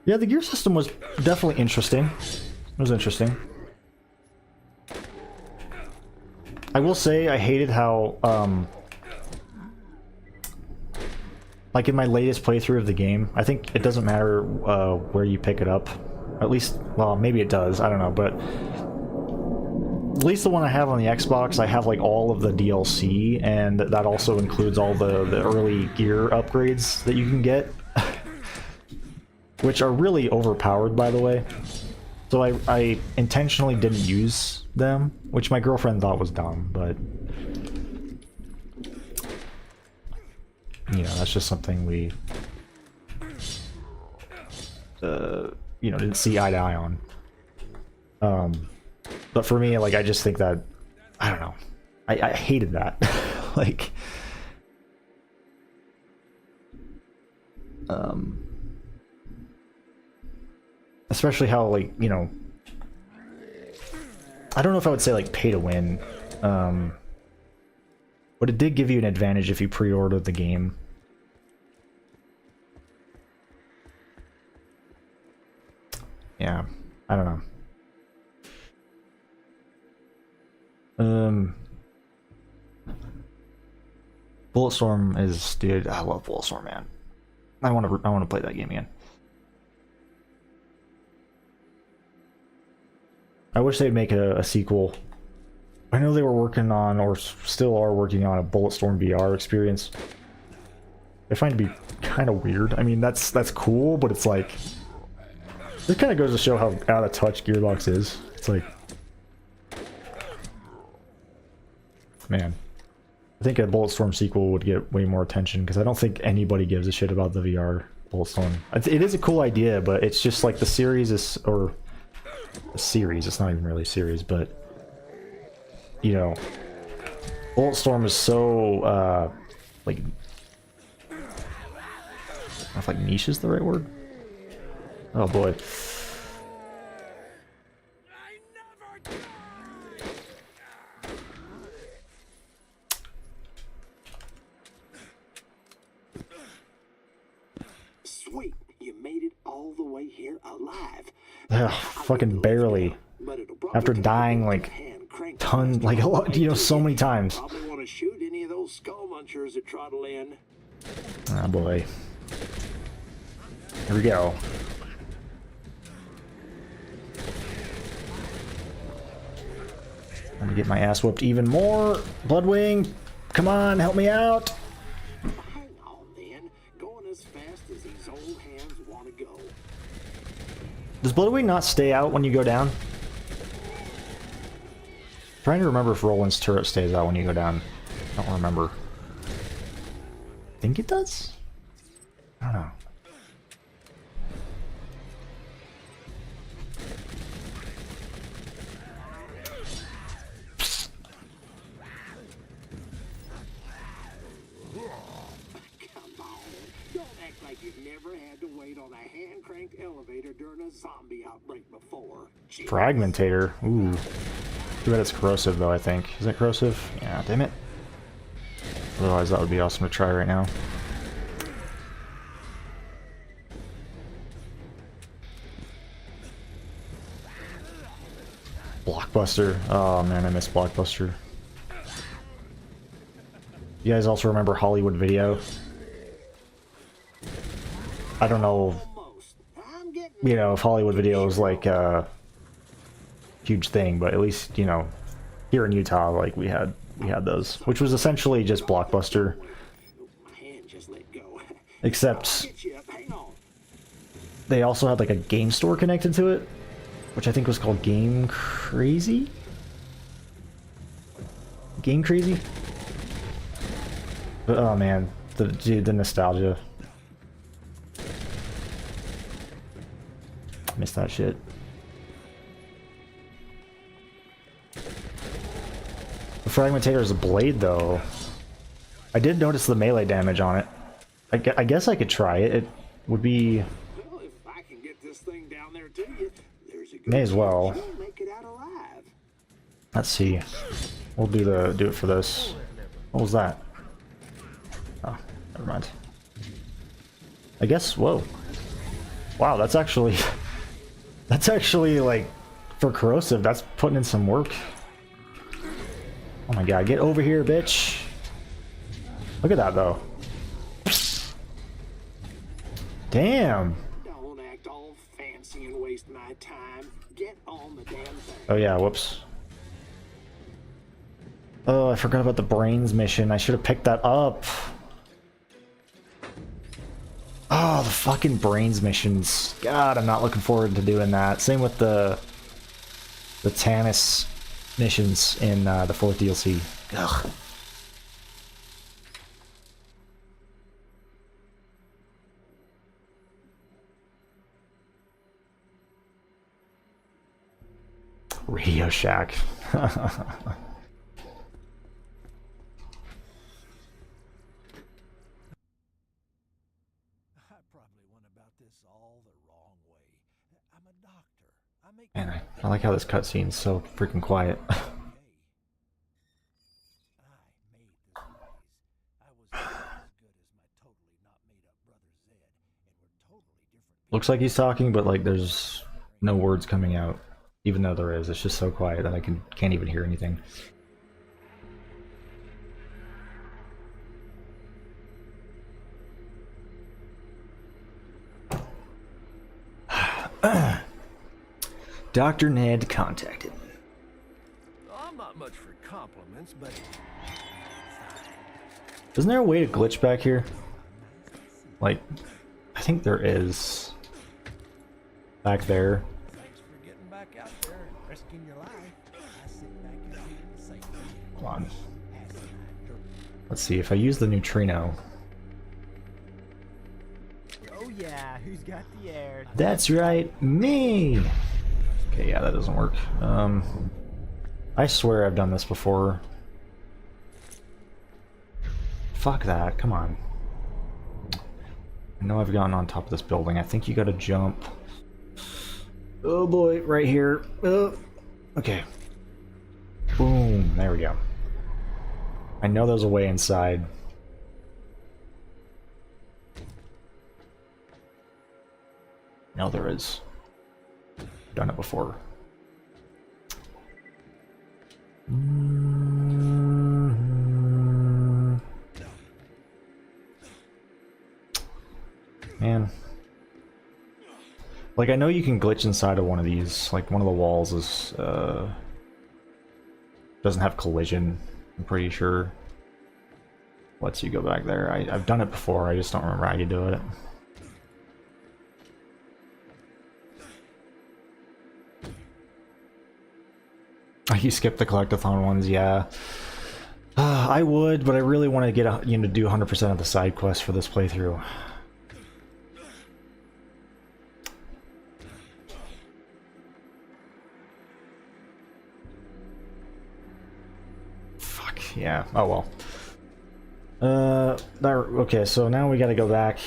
Yeah, the gear system was definitely interesting. It was interesting. I will say I hated how, like in my latest playthrough of the game, I think it doesn't matter where you pick it up. At least, well, maybe it does, I don't know, but at least the one I have on the Xbox, I have like all of the DLC, and that also includes all the early gear upgrades that you can get. Which are really overpowered, by the way. So I intentionally didn't use them, which my girlfriend thought was dumb, but you know, that's just something we you know, didn't see eye to eye on. But for me, like, I just think that, I don't know, I hated that. Like, especially how, like, you know, I don't know if I would say, like, pay to win, but it did give you an advantage if you pre-ordered the game. Yeah, I don't know. Bulletstorm is, dude, I love Bulletstorm, man. I want to play that game again. I wish they'd make a sequel. I know they were working on, or still are working on, a Bulletstorm VR experience. I find it to be kind of weird. I mean, that's cool, but it's like, this kind of goes to show how out of touch Gearbox is. It's like, man, I think a Bulletstorm sequel would get way more attention, because I don't think anybody gives a shit about the VR Bulletstorm. It is a cool idea, but it's just like the series is, or a series, it's not even really a series, but you know, Bulletstorm is so like, I don't know if like niche is the right word. Oh boy. Sweet, you made it all the way here alive. Ugh, fucking barely. After dying like tons, like a lot, you know, so many times. Probably want to shoot any of those skull munchers that trottle in. Ah, boy. Here we go. I'm gonna get my ass whooped even more. Bloodwing, come on, help me out. Hang on, then. Going as fast as these old hands want to go. Does Bloodwing not stay out when you go down? Trying to remember if Roland's turret stays out when you go down. I don't remember. Think it does? I don't know. Come on. Don't act like you've never had to wait on a hand-cranked elevator during a zombie outbreak before. Jeez. Fragmentator. Ooh. Too bad it's corrosive, though, I think. Is it corrosive? Yeah, damn it. Otherwise, that would be awesome to try right now. Blockbuster. Oh, man, I miss Blockbuster. You guys also remember Hollywood Video? I don't know, you know, if Hollywood Video is like a huge thing, but at least, you know, here in Utah, like we had we had those, which was essentially just Blockbuster, My hand just let go. except Get you up. Hang on. they also had like a game store connected to it, which I think was called Game Crazy? Game Crazy? But, oh man, the nostalgia. Missed that shit. The Fragmentator is a blade, though. I did notice the melee damage on it. I guess I could try it. It would be... Well, if I can get this thing down there to you, there's a good May as well. chance you'll make it out alive. Let's see. We'll do it for this. What was that? Oh, never mind. I guess, whoa. Wow, that's actually... That's actually, like, for corrosive, that's putting in some work. Oh my god, get over here, bitch. Look at that, though. Damn. Don't act all fancy and waste my time. Get on the damn thing. Oh yeah, whoops. Oh, I forgot about the brains mission. I should have picked that up. Oh, the fucking brains missions. God, I'm not looking forward to doing that. Same with the Tannis missions in the 4th DLC. Ugh. Radio Shack. Man, I like how this cutscene's so freaking quiet. Looks like he's talking, but like there's no words coming out. Even though there is, it's just so quiet that I can't even hear anything. Dr. Ned contacted me. I'm not much for compliments, but Isn't there a way to glitch back here? Like, I think there is. Back there. thanks for getting back out there and risking your life. I sit back and do the same thing. Hold on. Let's see, if I use the neutrino. Oh yeah, who's got the air? That's right, me! Okay, yeah, that doesn't work. I swear I've done this before. Fuck that, come on. I know I've gotten on top of this building. I think you gotta jump. Oh boy, right here. Okay. Boom, there we go. I know there's a way inside. No, there is. Done it before. Man. Like, I know you can glitch inside of one of these. Like, one of the walls is, doesn't have collision, I'm pretty sure. Lets you go back there. I've done it before, I just don't remember how you do it. You skip the collectathon ones, yeah. I would, but I really want to get do 100% of the side quests for this playthrough. Fuck yeah. Oh well. Okay, so now we got to go back,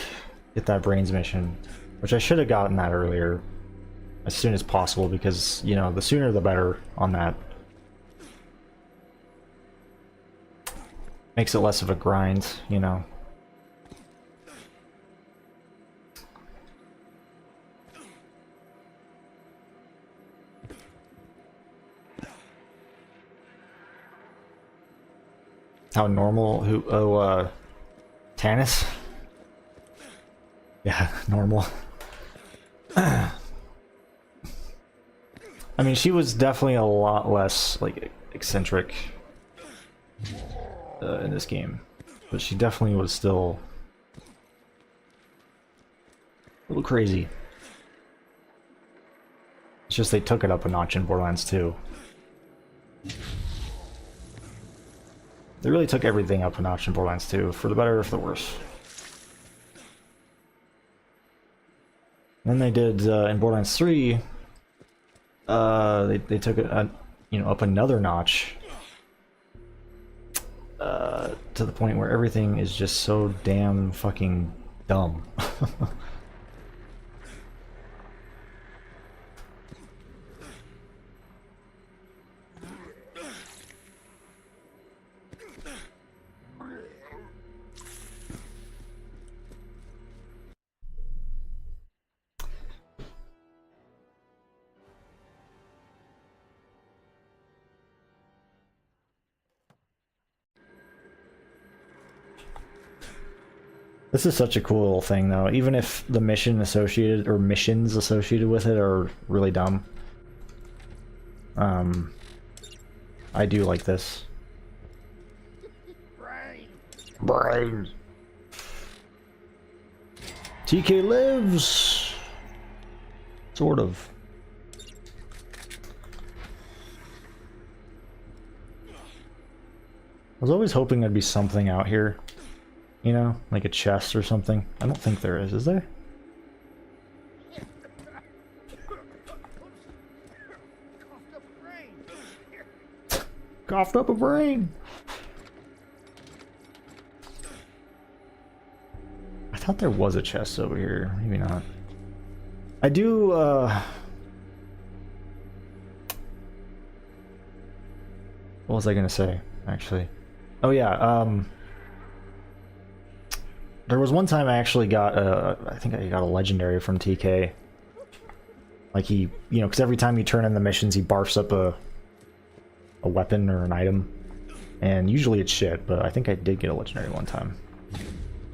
get that brains mission, which I should have gotten that earlier, as soon as possible, because you know the sooner the better on that. Makes it less of a grind, you know. How normal? Who? Oh, Tannis? Yeah, normal. I mean, she was definitely a lot less, like, eccentric. in this game, but she definitely was still a little crazy. It's just they took it up a notch in Borderlands 2. They really took everything up a notch in Borderlands 2, for the better or for the worse. Then they did in Borderlands 3. They took it you know, up another notch to the point where everything is just so damn fucking dumb. This is such a cool little thing, though. Even if the mission associated or missions associated with it are really dumb, I do like this. Brains. TK lives, sort of. I was always hoping there'd be something out here. You know, like a chest or something. I don't think there is there? Coughed up a brain! I thought there was a chest over here. Maybe not. I do, what was I gonna say, actually? Oh yeah, there was one time I actually got I think I got a legendary from TK. Like he, you know, because every time you turn in the missions, he barfs up a weapon or an item, and usually it's shit. But I think I did get a legendary one time.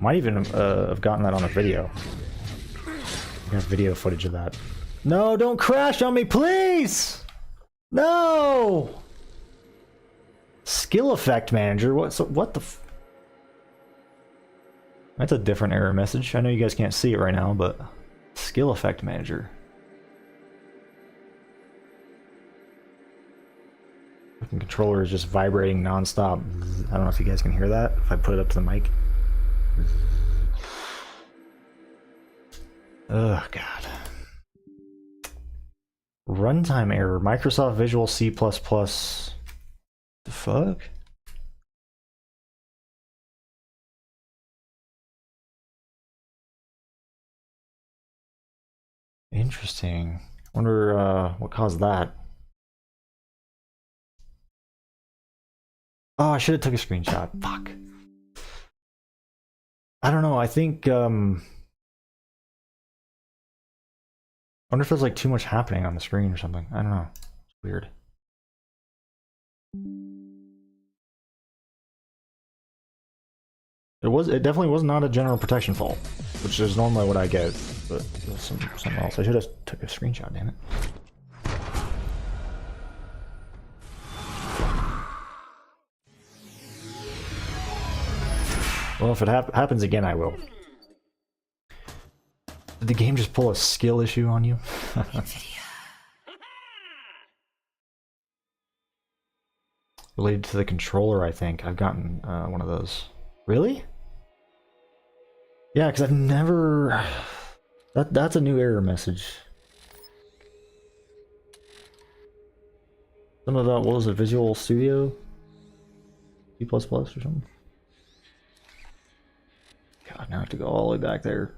Might even have gotten that on a video. I have video footage of that. No, don't crash on me, please! No! Skill effect manager. What the? That's a different error message. I know you guys can't see it right now, but skill effect manager. The controller is just vibrating non-stop. I don't know if you guys can hear that, if I put it up to the mic. Oh, God. Runtime error. Microsoft Visual C++. The fuck? Interesting. Wonder what caused that. Oh, I should have took a screenshot. Fuck. I don't know. I think I wonder if there's like too much happening on the screen or something. I don't know. It's weird. It definitely was not a general protection fault, which is normally what I get, but it was something else. I should have took a screenshot, damn it. Well, if it happens again, I will. Did the game just pull a skill issue on you? Related to the controller, I think. I've gotten one of those. Really? Yeah, because I've never... That's a new error message. Some of that, what was it, Visual Studio? C++ or something? God, now I have to go all the way back there.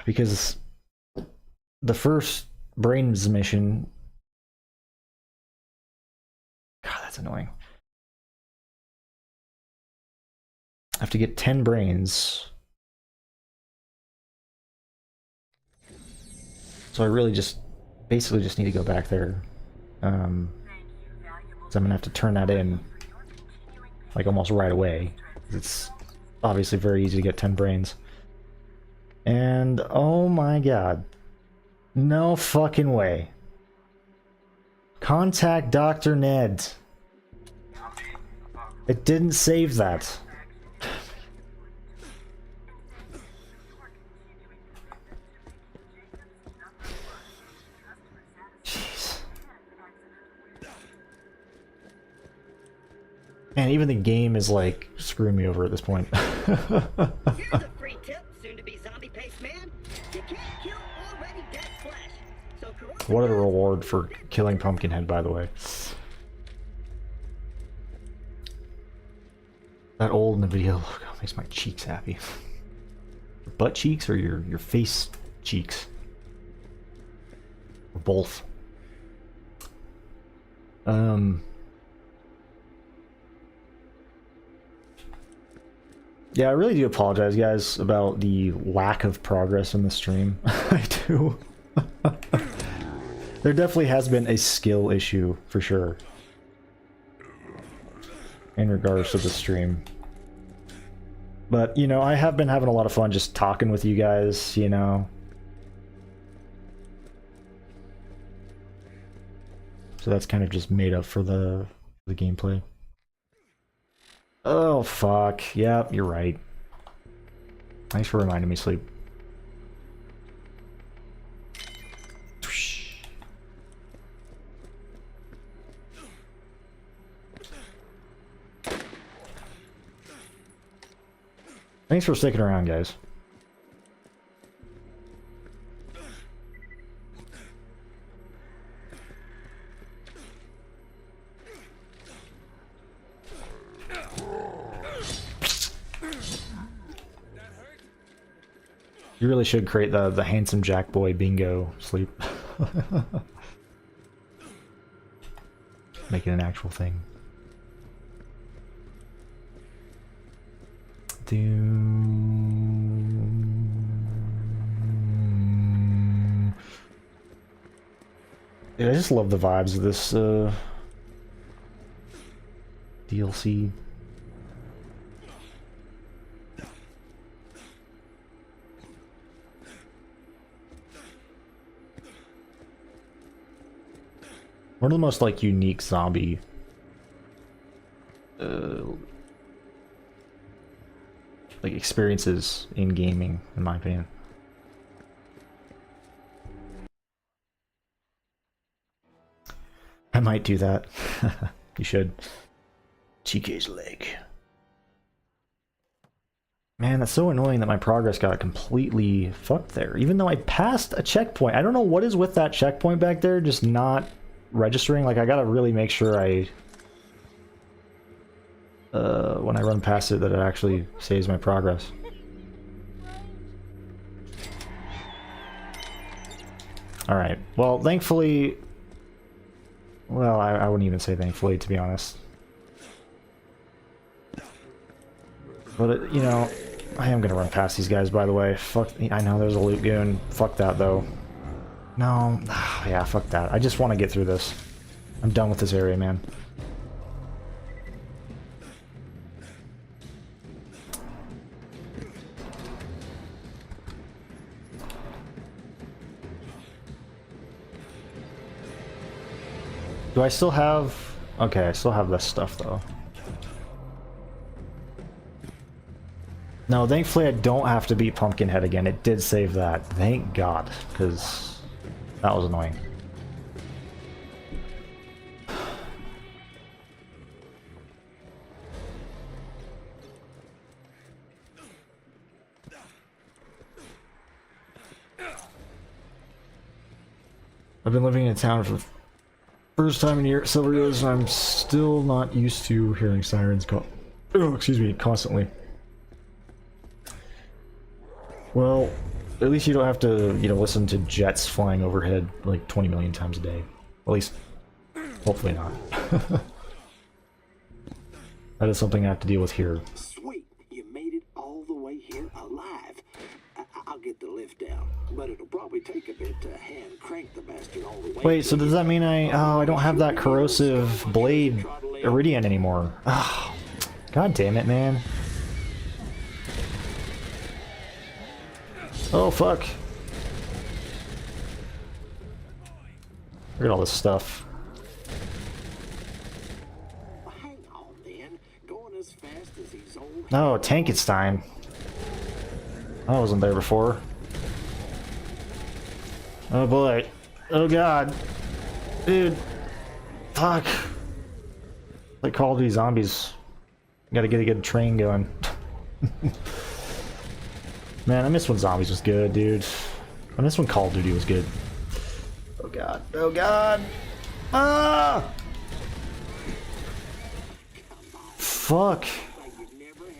Because the first Brains mission... God, that's annoying. I have to get 10 brains. So I really basically just need to go back there. So I'm gonna have to turn that in like almost right away. It's obviously very easy to get 10 brains. And oh my god. No fucking way. Contact Dr. Ned. It didn't save that. Jeez. Man, even the game is like screwing me over at this point. Here's a free tip, soon-to-be zombie-paced man. You can't kill already dead flesh. So What a reward for killing Pumpkinhead, by the way. That old in the video logo makes my cheeks happy. Your butt cheeks or your face cheeks? Or both. Yeah, I really do apologize, guys, about the lack of progress in the stream. I do. There definitely has been a skill issue, for sure, in regards to the stream. But, you know, I have been having a lot of fun just talking with you guys, you know. So that's kind of just made up for the gameplay. Oh, fuck. Yep, you're right. Thanks for reminding me, Sleep. Thanks for sticking around, guys. You really should create the handsome Jack Boy bingo, Sleep. Make it an actual thing. Yeah, I just love the vibes of this DLC. One of the most like unique zombie like experiences in gaming, in my opinion. I might do that. You should. TK's leg. Man, that's so annoying that my progress got completely fucked there. Even though I passed a checkpoint. I don't know what is with that checkpoint back there, just not registering. Like, I gotta really make sure I... when I run past it, that it actually saves my progress. Alright, well, thankfully... Well, I wouldn't even say thankfully, to be honest. But, you know, I am gonna run past these guys, by the way. Fuck, I know there's a loot goon. Fuck that, though. No, yeah, fuck that. I just want to get through this. I'm done with this area, man. Do I still have... Okay, I still have this stuff, though. No, thankfully I don't have to beat Pumpkinhead again. It did save that. Thank God, because that was annoying. I've been living in town for the first time in several years, and I'm still not used to hearing sirens constantly. Well, at least you don't have to, you know, listen to jets flying overhead like 20 million times a day. At least, hopefully not. That is something I have to deal with here. Sweet, you made it all the way here alive. I'll get the lift down, but it'll probably take a bit to hand crank the bastard all the way. Wait, so does that mean I don't have that corrosive blade iridium anymore? Oh, God damn it, man. Oh, fuck. Look at all this stuff. Hang on, then. Go No, Tankenstein. I wasn't there before. Oh boy. Oh god. Dude. Fuck. Like Call of Duty Zombies. Gotta get a good train going. Man, I miss when Zombies was good, dude. I miss when Call of Duty was good. Oh god. Oh god. Ah! Fuck.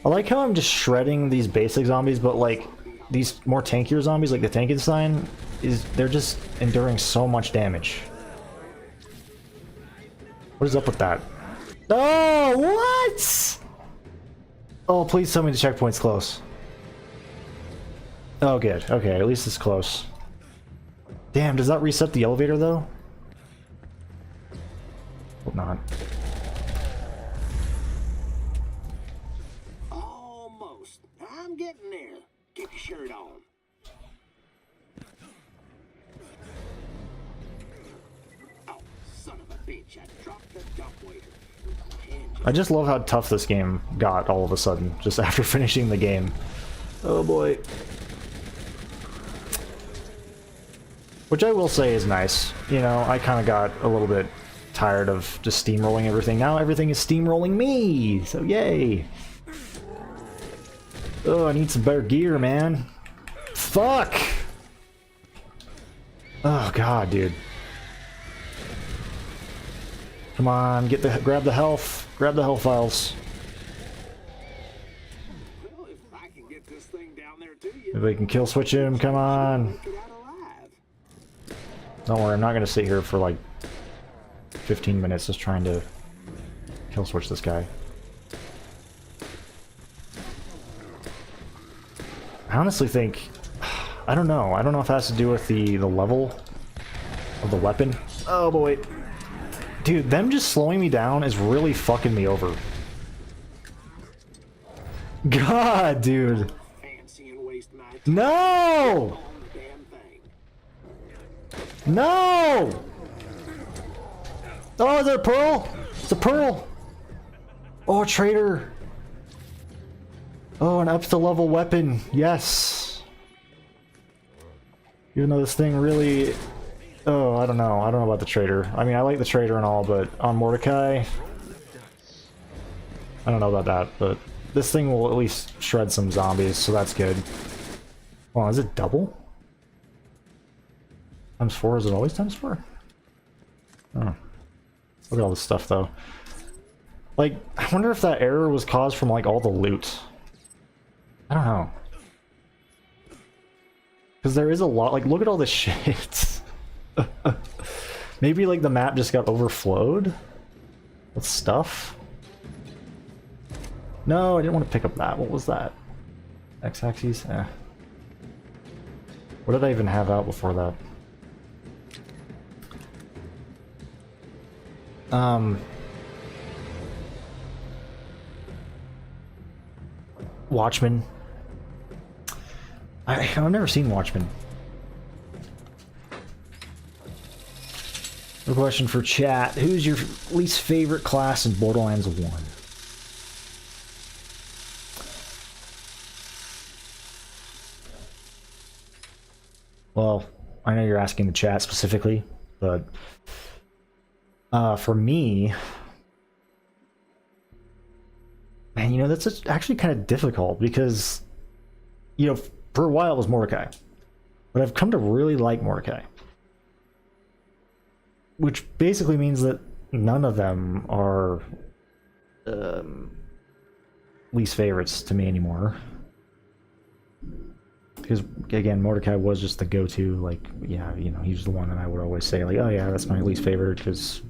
I like how I'm just shredding these basic zombies, but like these more tankier zombies, like the Tankenstein, they're just enduring so much damage. What is up with that? Oh, what? Oh, please tell me the checkpoint's close. Oh, good. Okay, at least it's close. Damn, does that reset the elevator, though? Hope not. Almost. I'm getting there. Get your shirt on. Oh, son of a bitch. I dropped the dump waiter. I just love how tough this game got all of a sudden, just after finishing the game. Oh boy. Which I will say is nice. You know, I kind of got a little bit tired of just steamrolling everything. Now everything is steamrolling me! So yay! Oh, I need some better gear, man. Fuck! Oh god, dude. Come on, grab the health. Grab the health files. Well, if I can get this thing down there to you, If we can kill switch him, come on. get out alive. Don't worry, I'm not gonna sit here for like 15 minutes just trying to kill switch this guy. I honestly think, I don't know if it has to do with the level of the weapon. Oh boy. Dude, them just slowing me down is really fucking me over. God, dude. Fancy and waste my time No! on the damn thing. No! Oh, is it a pearl? It's a pearl! Oh, a traitor! Oh, an up to level weapon. Yes! Even though this thing really... Oh, I don't know. I don't know about the traitor. I mean, I like the traitor and all, but on Mordecai... I don't know about that, but this thing will at least shred some zombies, so that's good. Oh, is it double? Times 4? Is it always times 4? Oh. Look at all this stuff, though. Like, I wonder if that error was caused from, like, all the loot. I don't know. Because there is a lot, like, look at all this shit. Maybe, like, the map just got overflowed with stuff? No, I didn't want to pick up that. What was that? X-axis? Eh. What did I even have out before that? Watchmen. I've never seen Watchmen. A question for chat. Who's your least favorite class in Borderlands 1? Well, I know you're asking the chat specifically, but for me, man, you know, that's actually kind of difficult because, you know, for a while it was Mordecai, but I've come to really like Mordecai, which basically means that none of them are least favorites to me anymore. Because, again, Mordecai was just the go-to, like, yeah, you know, he was the one that I would always say, like, oh yeah, that's my least favorite, because...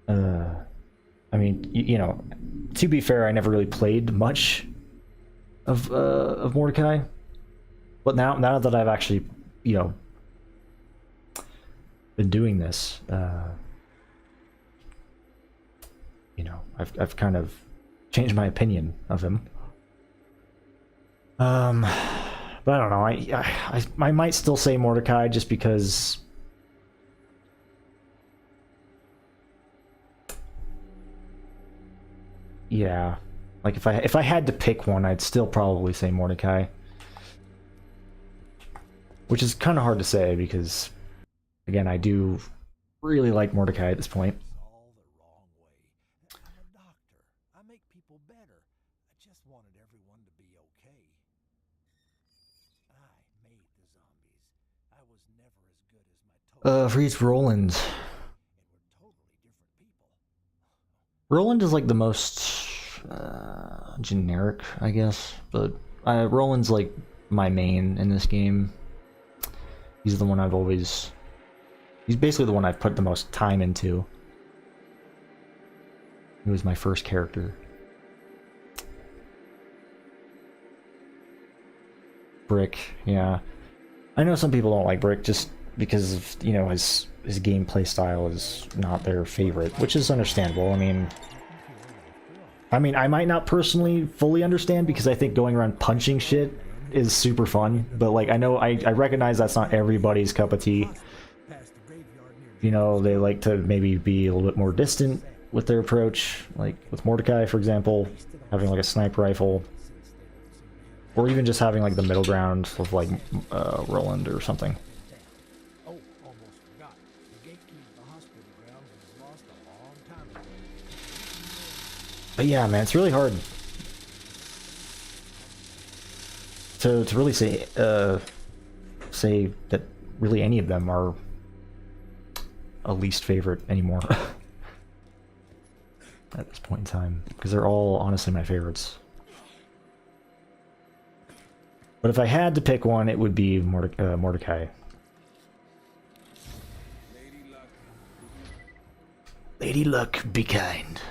I mean, you know, to be fair, I never really played much of Mordecai. But now that I've actually, you know, been doing this, you know, I've kind of changed my opinion of him. But I don't know. I might still say Mordecai just because yeah, like if I had to pick one, I'd still probably say Mordecai, which is kind of hard to say because, again, I do really like Mordecai at this point. It's all the wrong way. I'm a doctor. I make people better. I just wanted everyone to be okay. I made the zombies. I was never as good as my Freeze Roland. and we're totally different people. Roland is like the most generic, I guess, but Roland's like my main in this game. He's the one I've always... He's basically the one I've put the most time into. He was my first character. Brick, yeah. I know some people don't like Brick just because of, you know, his gameplay style is not their favorite, which is understandable. I mean, I might not personally fully understand because I think going around punching shit is super fun, but like I recognize that's not everybody's cup of tea. You know, they like to maybe be a little bit more distant with their approach, like with Mordecai, for example, having like a sniper rifle, or even just having like the middle ground of like Roland or something. Oh, almost forgot. The gatekeeper of the hospital grounds was lost a long time ago. But yeah, man, it's really hard to really say that really any of them are a least favorite anymore at this point in time, because they're all honestly my favorites. But if I had to pick one, it would be Mordecai. Lady Luck, be kind.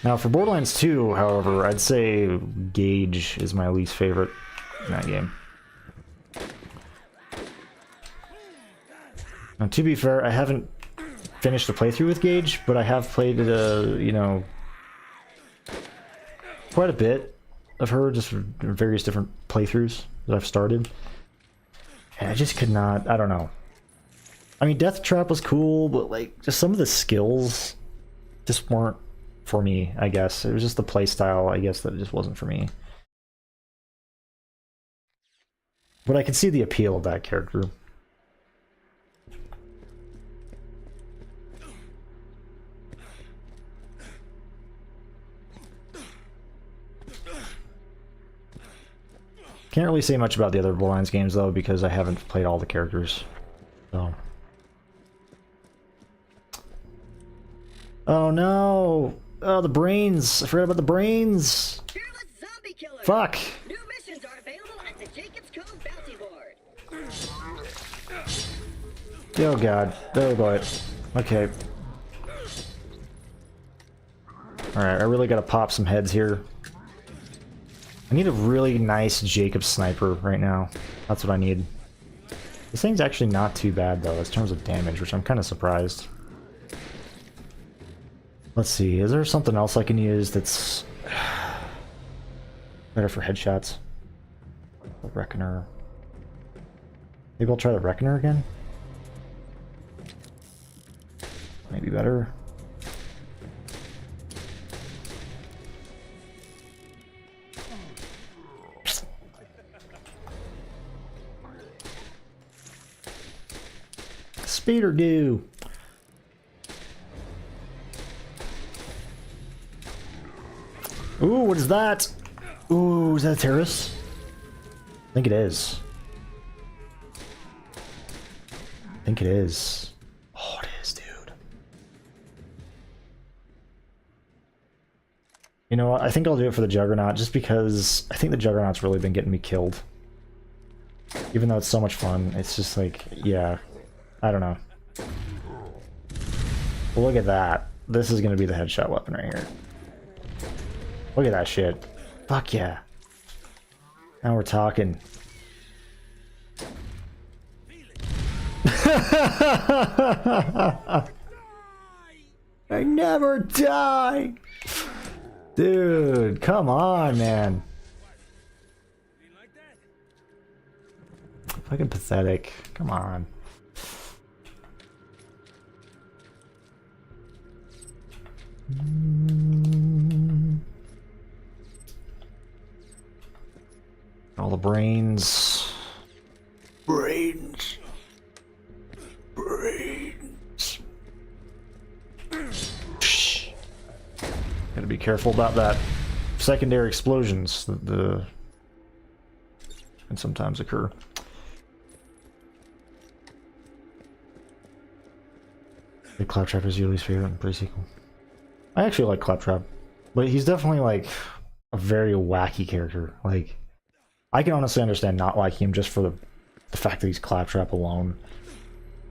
Now for Borderlands 2, however, I'd say Gage is my least favorite in that game. Now to be fair, I haven't finished the playthrough with Gage, but I have played you know, quite a bit of her, just various different playthroughs that I've started. And I just could not, I don't know. I mean, Death Trap was cool, but like, just some of the skills just weren't for me, I guess. It was just the playstyle, I guess, that it just wasn't for me. But I can see the appeal of that character. Can't really say much about the other Borderlands games, though, because I haven't played all the characters. So. Oh no! Oh, the brains! I forgot about the brains! Fearless zombie killer. Fuck! New missions are available at the Jacob's Cove bounty board. Oh god. Oh boy. Okay. Alright, I really gotta pop some heads here. I need a really nice Jacob sniper right now. That's what I need. This thing's actually not too bad, though, in terms of damage, which I'm kind of surprised. Let's see, is there something else I can use that's better for headshots? The Reckoner. Maybe I'll try the Reckoner again? Maybe better. Speed or do? Ooh, what is that? Ooh, is that a terrorist? I think it is. I think it is. Oh, it is, dude. You know what? I think I'll do it for the Juggernaut, just because I think the Juggernaut's really been getting me killed. Even though it's so much fun, it's just like, yeah. I don't know. Well, look at that. This is gonna be the headshot weapon right here. Look at that shit. Fuck yeah. Now we're talking. I never die! Dude, come on, man. Fucking pathetic. Come on. All the brains. Brains. Brains. Gotta be careful about that. Secondary explosions that can sometimes occur. The Claptrap is your least favorite in pre-sequel. I actually like Claptrap, but he's definitely like a very wacky character. Like, I can honestly understand not liking him just for the fact that he's Claptrap alone.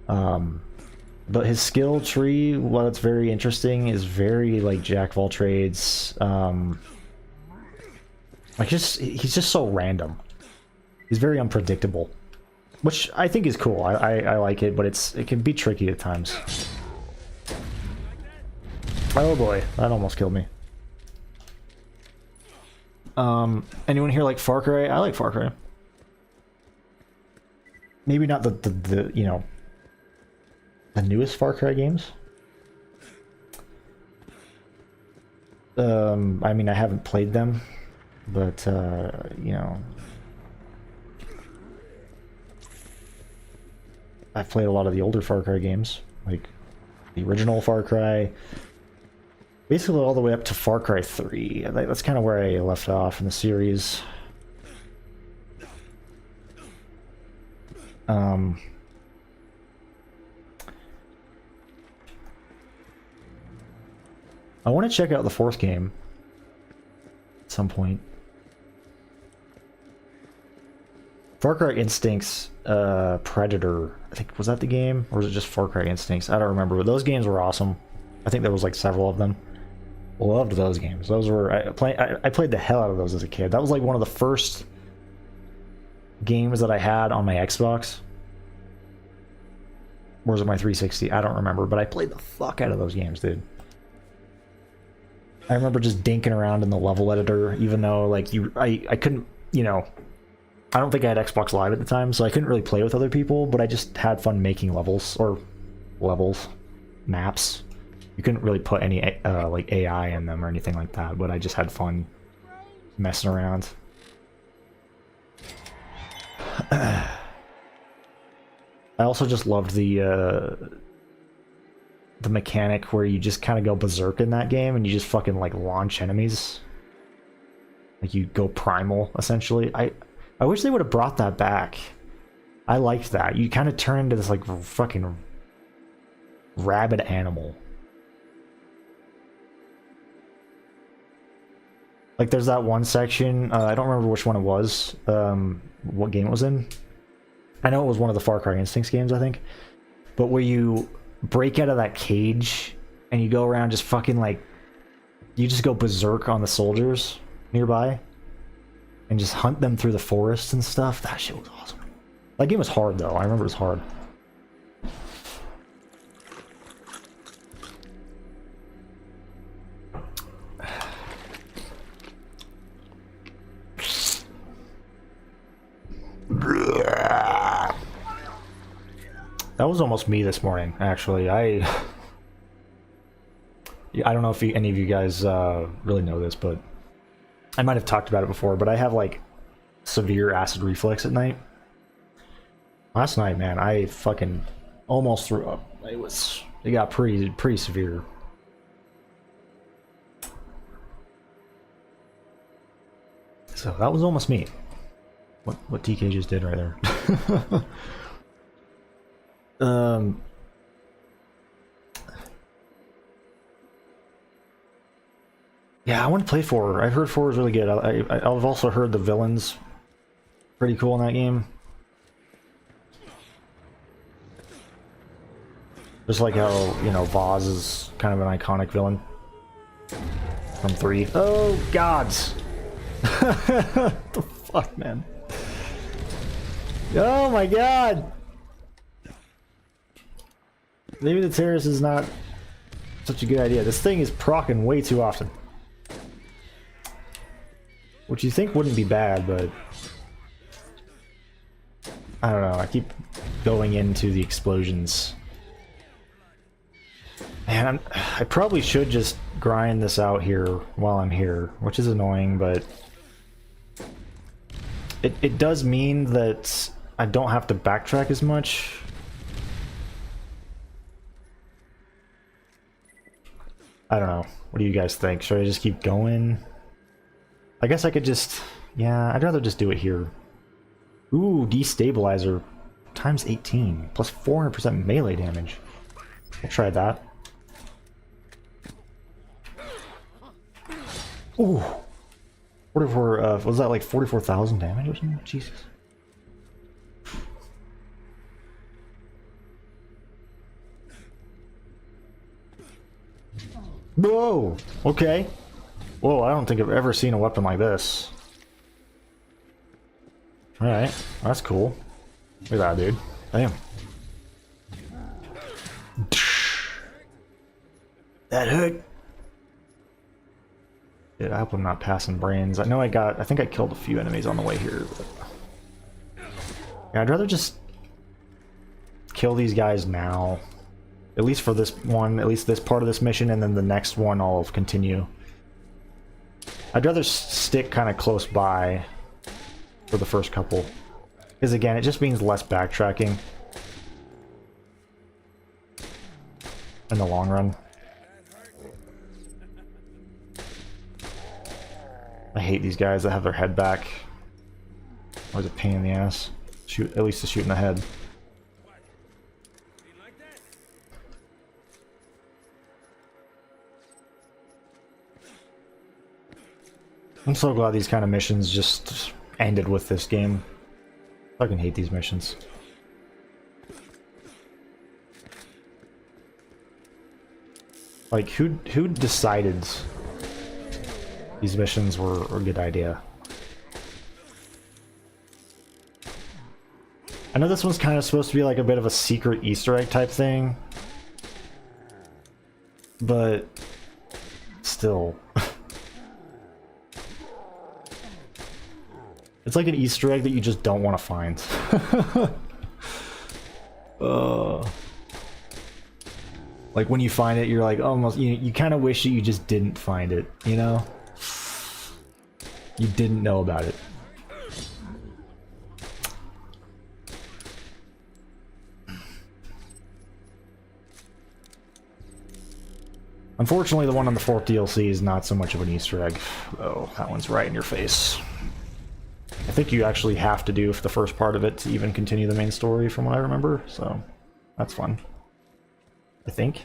But his skill tree, while it's very interesting, is very like jack of all trades. Like he's just so random. He's very unpredictable, which I think is cool. I like it, but it can be tricky at times. Oh boy, that almost killed me. Anyone here like Far Cry? I like Far Cry. Maybe not the you know, the newest Far Cry games. I mean, I haven't played them, but you know, I've played a lot of the older Far Cry games, like the original Far Cry. Basically all the way up to Far Cry 3. That's kind of where I left off in the series. I want to check out the fourth game at some point. Far Cry Instincts Predator. I think, was that the game? Or was it just Far Cry Instincts? I don't remember, but those games were awesome. I think there was like several of them. Loved those games. Those were I played the hell out of those as a kid. That was like one of the first games that I had on my Xbox. Or was it my 360? I don't remember, but I played the fuck out of those games, dude. I remember just dinking around in the level editor, even though like I couldn't, you know, I don't think I had Xbox Live at the time, so I couldn't really play with other people, but I just had fun making levels, maps. You couldn't really put any like AI in them or anything like that, but I just had fun messing around. I also just loved the mechanic where you just kind of go berserk in that game and you just fucking like launch enemies. Like you go primal essentially. I wish they would have brought that back. I liked that. You kind of turn into this like fucking rabid animal. Like there's that one section, I don't remember which one it was, what game it was in. I know it was one of the Far Cry Instincts games, I think. But where you break out of that cage and you go around just fucking like, you just go berserk on the soldiers nearby and just hunt them through the forest and stuff. That shit was awesome. That game was hard though, I remember it was hard. That was almost me this morning, actually. I don't know if any of you guys really know this, but I might have talked about it before, but I have like severe acid reflux at night. Last night, man, I fucking almost threw up. It got pretty severe. So that was almost me. What TK just did right there. Yeah, I want to play 4. I've heard 4 is really good. I've also heard the villains pretty cool in that game. Just like how, you know, Vaz is kind of an iconic villain from 3. Oh, gods! What the fuck, man? Oh my god! Maybe the terrace is not such a good idea. This thing is proccing way too often. Which you think wouldn't be bad, but I don't know, I keep going into the explosions. Man, I probably should just grind this out here while I'm here, which is annoying, but it does mean that I don't have to backtrack as much. I don't know. What do you guys think? Should I just keep going? I guess I could just... yeah, I'd rather just do it here. Ooh, destabilizer times 18 plus 400% melee damage. We'll try that. Ooh, 44. Was that like 44,000 damage or something? Jesus. Whoa. Okay. Whoa, I don't think I've ever seen a weapon like this. Alright, that's cool. Look at that, dude. Damn. That hurt. Dude, I hope I'm not passing brains. I know I think I killed a few enemies on the way here. But... yeah, I'd rather just kill these guys now. At least for this one, at least this part of this mission, and then the next one I'll continue. I'd rather stick kind of close by for the first couple. Because again, it just means less backtracking in the long run. I hate these guys that have their head back. Always a pain in the ass. Shoot, at least to shoot in the head. I'm so glad these kind of missions just ended with this game. I fucking hate these missions. Like, who decided these missions were a good idea? I know this one's kind of supposed to be like a bit of a secret Easter egg type thing, but still. It's like an Easter egg that you just don't want to find. Like when you find it, you're like almost, you kind of wish that you just didn't find it, you know? You didn't know about it. Unfortunately, the one on the 4th DLC is not so much of an Easter egg. Oh, that one's right in your face. I think you actually have to do the first part of it to even continue the main story, from what I remember, so that's fun. I think.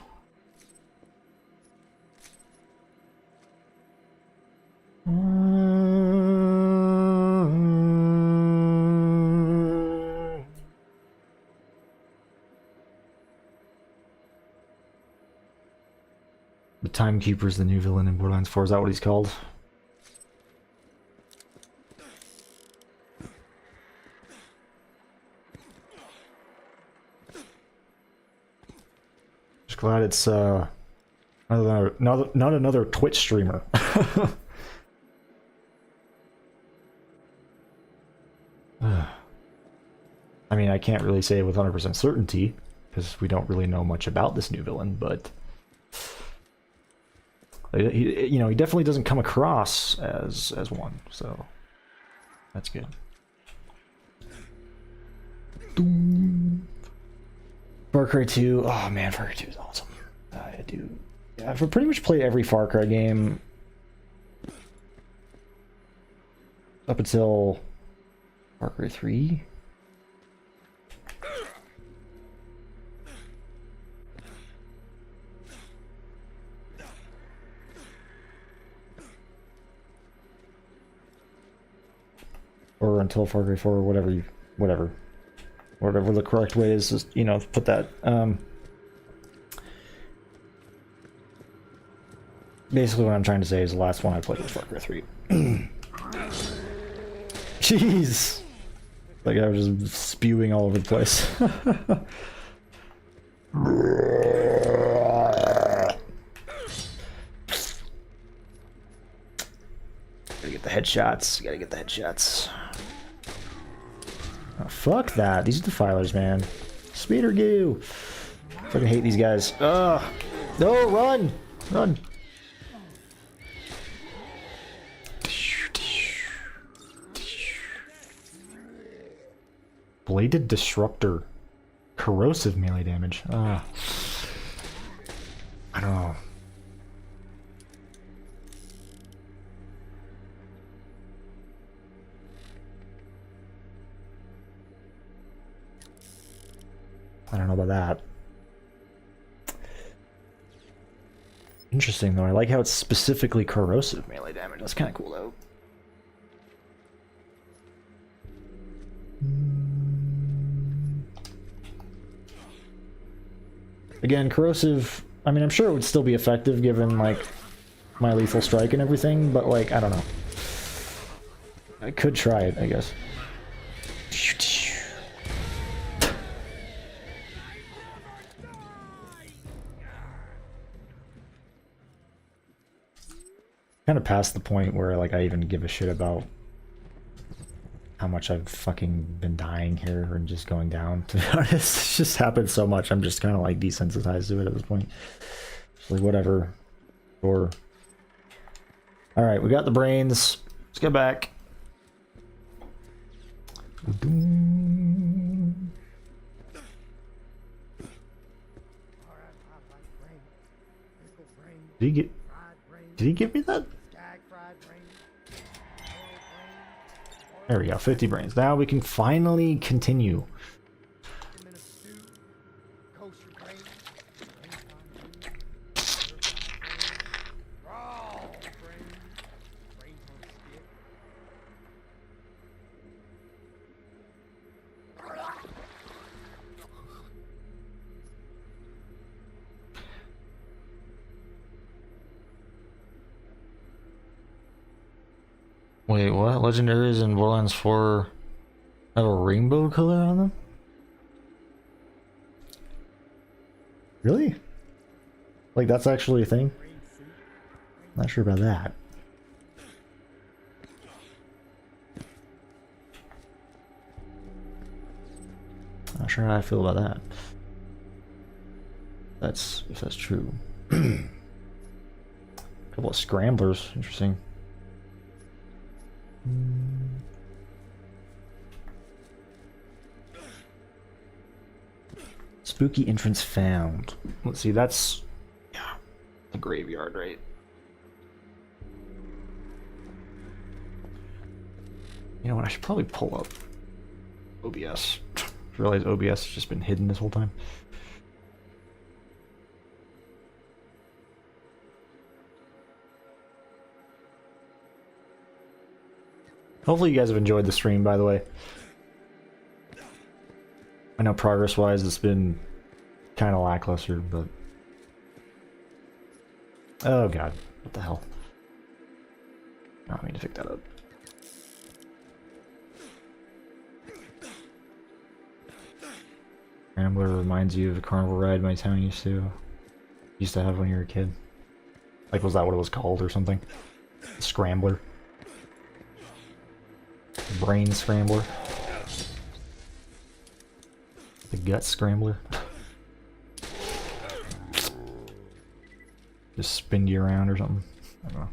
The Timekeeper's the new villain in Borderlands 4, is that what he's called? Just glad it's not another Twitch streamer. I mean, I can't really say with 100% certainty because we don't really know much about this new villain, but he, you know, he definitely doesn't come across as one, so that's good. Far Cry 2, oh man, Far Cry 2 is awesome. I do. Yeah, I've pretty much played every Far Cry game up until Far Cry 3. Or until Far Cry 4, or whatever the correct way is, just, you know, put that. Basically what I'm trying to say is the last one I played was Far Cry 3. Jeez! Like I was just spewing all over the place. headshots. Gotta get the headshots. Oh, fuck that. These are defilers, man. Speeder goo. Fucking hate these guys. Ugh. No, run! Run! Bladed Disruptor. Corrosive melee damage. I don't know. I don't know about that. Interesting though. I like how it's specifically corrosive melee damage. That's kind of cool though. Again, corrosive, I mean, I'm sure it would still be effective given, like, my lethal strike and everything, but, like, I don't know. I could try it, I guess. Kind of past the point where, like, I even give a shit about how much I've fucking been dying here and just going down, to be honest. It's just happened so much, I'm just kind of like desensitized to it at this point. Just like, whatever. Or alright, we got the brains. Let's get back. Did he give me that? There we go, 50 brains. Now we can finally continue. Wait, what? Legendaries in Borderlands 4 have a rainbow color on them? Really? Like, that's actually a thing? Not sure about that. Not sure how I feel about that. If that's true. A couple of scramblers, interesting. Spooky entrance found. Let's see, that's the graveyard, right? You know what, I should probably pull up OBS. I realize OBS has just been hidden this whole time. Hopefully you guys have enjoyed the stream, by the way. I know progress-wise it's been kind of lackluster, but... Oh god, what the hell? I need to pick that up. Rambler reminds you of a carnival ride my town used to have when you were a kid. Like, was that what it was called or something? Scrambler. Brain Scrambler. The Gut Scrambler. Just spin you around or something. I don't know.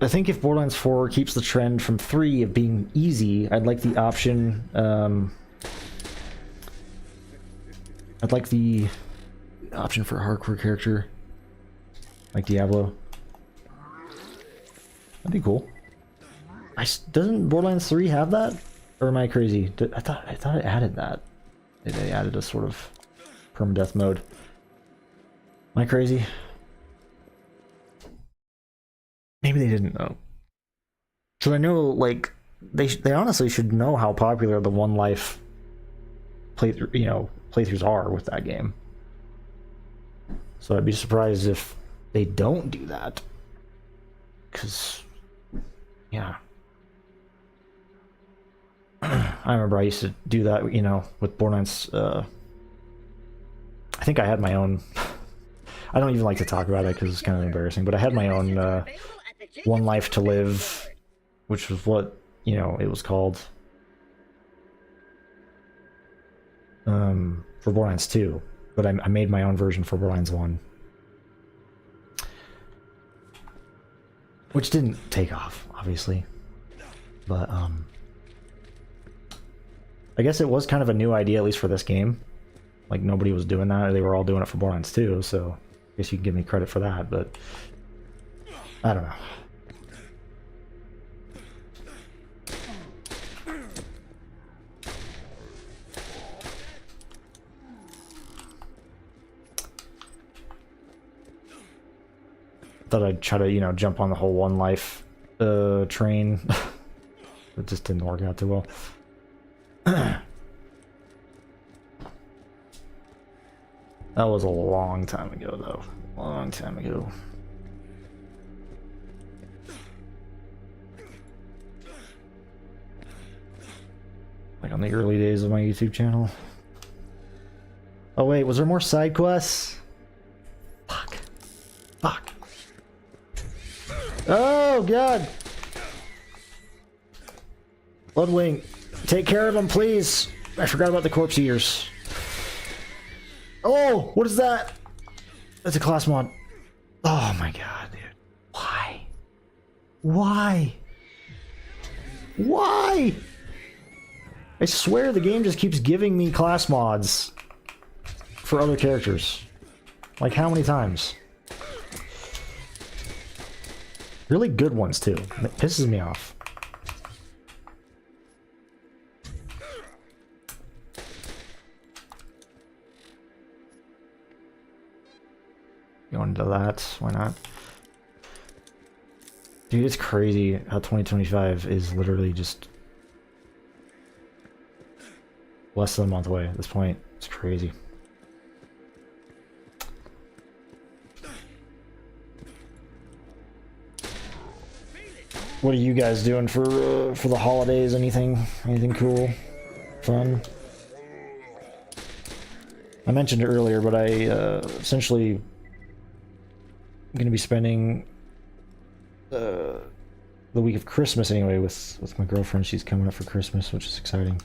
I think if Borderlands 4 keeps the trend from 3 of being easy, I'd like the option, I'd like the option for a hardcore character, like Diablo. That'd be cool. Doesn't Borderlands 3 have that? Or am I crazy? I thought it added that. They added a sort of permadeath mode. Am I crazy? Maybe they didn't know. So I know, like, they honestly should know how popular the One Life playthroughs are with that game. So I'd be surprised if they don't do that. Cause, yeah. I remember I used to do that, with Borderlands, I I think I had my own. I don't even like to talk about it because it's kind of embarrassing. But I had my own One Life to Live, which was what it was called for Borderlands 2. But I made my own version for Borderlands 1, which didn't take off, obviously. But I guess it was kind of a new idea, at least for this game. Like, nobody was doing that. They were all doing it for Borderlands 2, so I guess you can give me credit for that, but I don't know. Thought I'd try to, jump on the whole One Life train. It just didn't work out too well. That was a long time ago, though. Long time ago. Like on the early days of my YouTube channel. Oh wait, was there more side quests? Fuck. Fuck. Oh god! Bloodwing, take care of him, please! I forgot about the corpse eaters. Oh, what is that? That's a class mod. Oh my god, dude. Why? Why? Why? I swear the game just keeps giving me class mods for other characters. Like, how many times? Really good ones, too. It pisses me off. Go into that. Why not? Dude, it's crazy how 2025 is literally just less than a month away at this point. It's crazy. What are you guys doing for the holidays? Anything cool, fun? I mentioned it earlier, but I essentially I'm gonna be spending the week of Christmas anyway with my girlfriend. She's coming up for Christmas, which is exciting.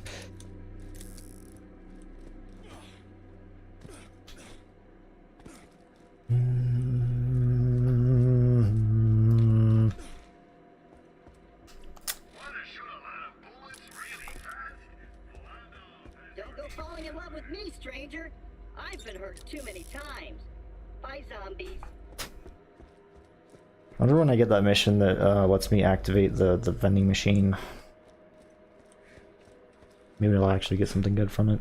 Don't go falling in love with me, stranger. I've been hurt too many times by zombies. I wonder when I get that mission that lets me activate the vending machine. Maybe I'll actually get something good from it.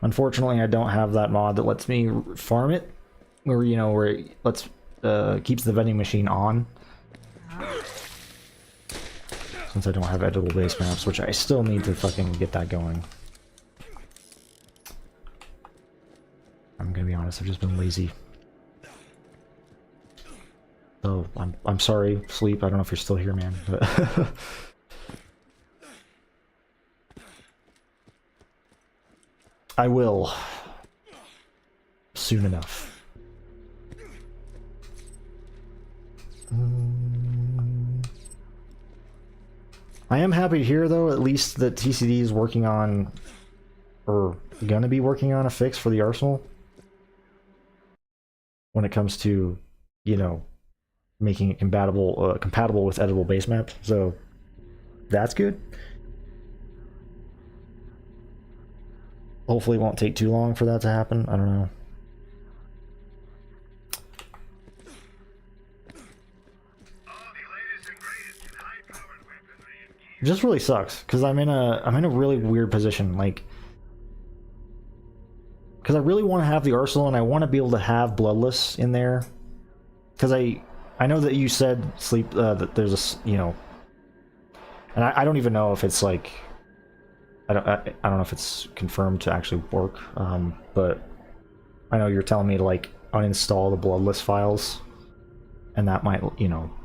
Unfortunately, I don't have that mod that lets me farm it, where where it lets keeps the vending machine on. Since I don't have edible base maps, which I still need to fucking get that going. I'm gonna be honest, I've just been lazy. So I'm sorry, Sleep. I don't know if you're still here, man. But I will soon enough. I am happy to hear, though, at least that TCD is working on, or gonna be working on, a fix for the Arsenal when it comes to, making it compatible with editable base maps. So that's good. Hopefully it won't take too long for that to happen. I don't know. It just really sucks because I'm in a really weird position, like, because I really want to have the Arsenal and I want to be able to have Bloodless in there, because I know that you said, Sleep, that there's a, and I don't even know if it's like, I don't know if it's confirmed to actually work, but I know you're telling me to like uninstall the Bloodless files, and that might,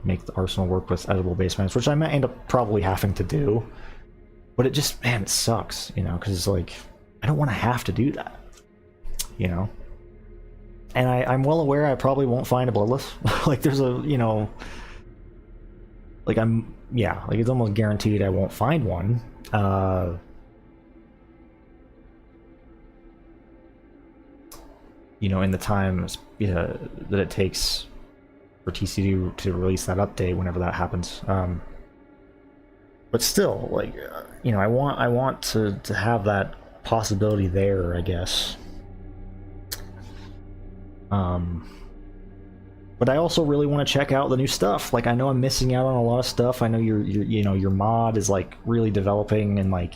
make the Arsenal work with editable base maps, which I might end up probably having to do, but it just, man, it sucks, because it's like, I don't want to have to do that. you know? And I'm well aware I probably won't find a bloodless. Like, there's a, you know... Like, like, it's almost guaranteed I won't find one. You know, in the time that it takes for TCD to release that update, whenever that happens. But still, like, you know, I want to have that possibility there, I guess. But I also really want to check out the new stuff. Like, I know I'm missing out on a lot of stuff. I know your mod is like really developing, and like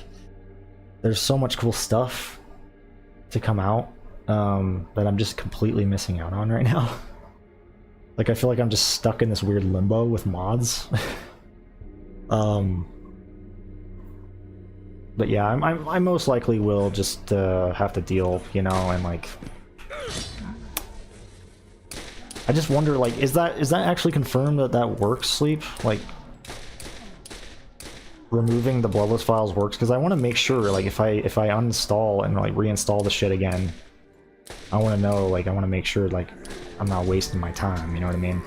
there's so much cool stuff to come out that I'm just completely missing out on right now. Like, I feel like I'm just stuck in this weird limbo with mods. But yeah, I most likely will just have to deal, you know, and like. I just wonder, like, is that actually confirmed that works, Sleep? Like, removing the bloodless files works? Because I want to make sure, like, if I uninstall and like reinstall the shit again, I want to know, like, I want to make sure, like, I'm not wasting my time. You know what I mean?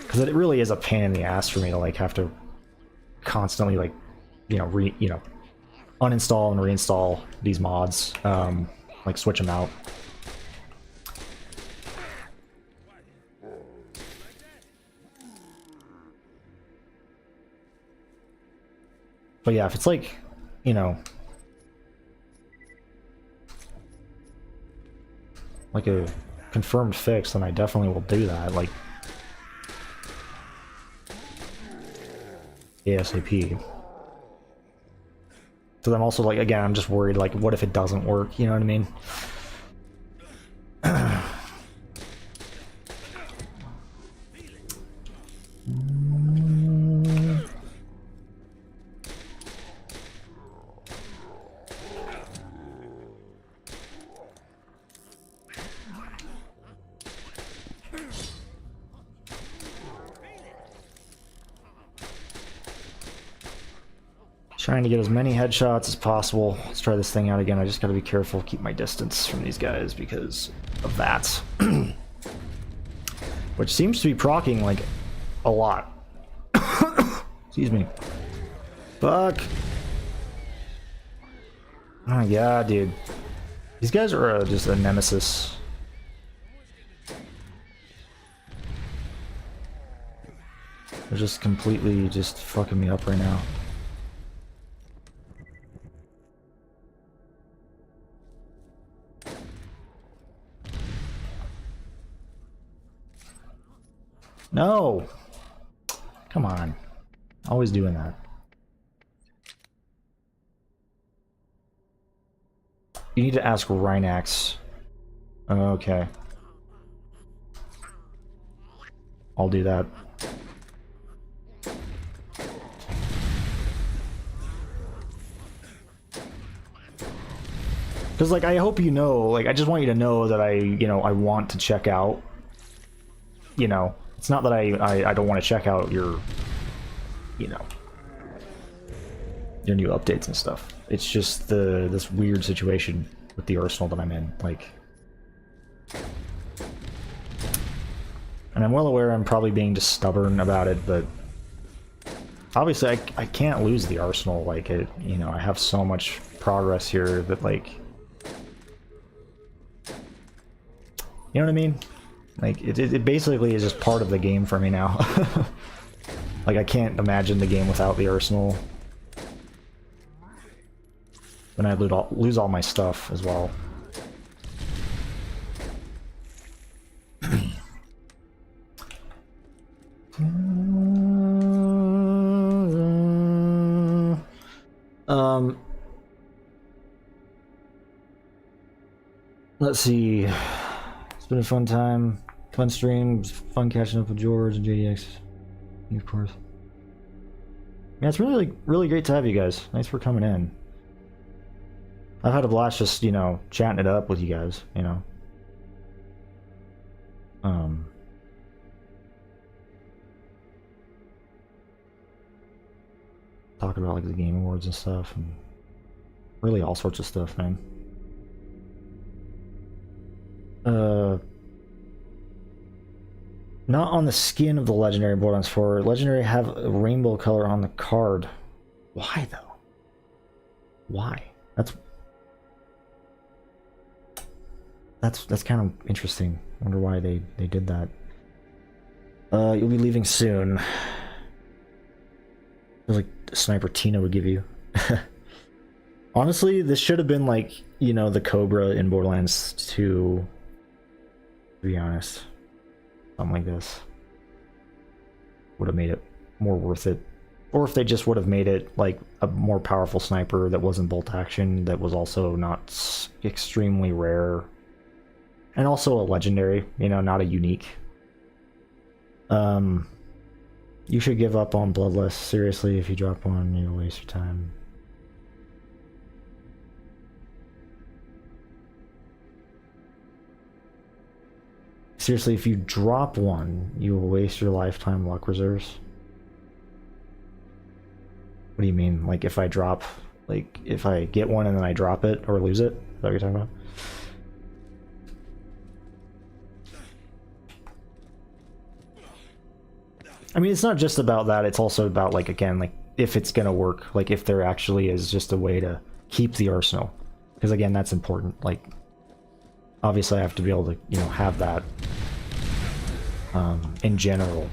Because it really is a pain in the ass for me to like have to constantly like, you know, uninstall and reinstall these mods, like switch them out. But yeah, if it's like, you know, like a confirmed fix, then I definitely will do that, like, ASAP. So I'm also like, again, I'm just worried, like, what if it doesn't work, you know what I mean? Trying to get as many headshots as possible. Let's try this thing out again. I just gotta be careful, keep my distance from these guys because of that. Which seems to be proccing, like, a lot. Excuse me. Fuck. Oh my god, dude. These guys are just a nemesis. They're just completely just fucking me up right now. No! Come on. Always doing that. You need to ask Rhinax. Okay. I'll do that. Because, like, I hope you know, like, I just want you to know that I want to check out, you know, it's not that I don't want to check out your, you know, your new updates and stuff. It's just this weird situation with the arsenal that I'm in, like. And I'm well aware I'm probably being just stubborn about it, but obviously I can't lose the arsenal, like, it, you know, I have so much progress here that, like, you know what I mean? Like, it basically is just part of the game for me now. Like, I can't imagine the game without the arsenal. Then I'd lose all my stuff as well. Let's see. It's been a fun time, fun stream, fun catching up with George and JDX, of course. Yeah, it's really great to have you guys. Thanks for coming in. I've had a blast just, you know, chatting it up with you guys, you know. Talking about, like, the Game Awards and stuff, and really all sorts of stuff, man. Not on the skin of the legendary Borderlands 4. Legendary have a rainbow color on the card. Why though? Why? That's kind of interesting. Wonder why they did that. You'll be leaving soon. Feels like Sniper Tina would give you. Honestly, this should have been like, you know, the Cobra in Borderlands 2. To be honest. Something like this. Would have made it more worth it. Or if they just would have made it like a more powerful sniper that wasn't bolt action, that was also not extremely rare. And also a legendary, you know, not a unique. You should give up on Bloodless. Seriously, if you drop one, you'll waste your time. Seriously, if you drop one, you will waste your lifetime luck reserves. What do you mean? Like if I drop, like if I get one and then I drop it or lose it? Is that what you're talking about? I mean, it's not just about that, it's also about, like, again, like, if it's gonna work, like, if there actually is just a way to keep the arsenal. Because, again, that's important, like, obviously I have to be able to, you know, have that, in general.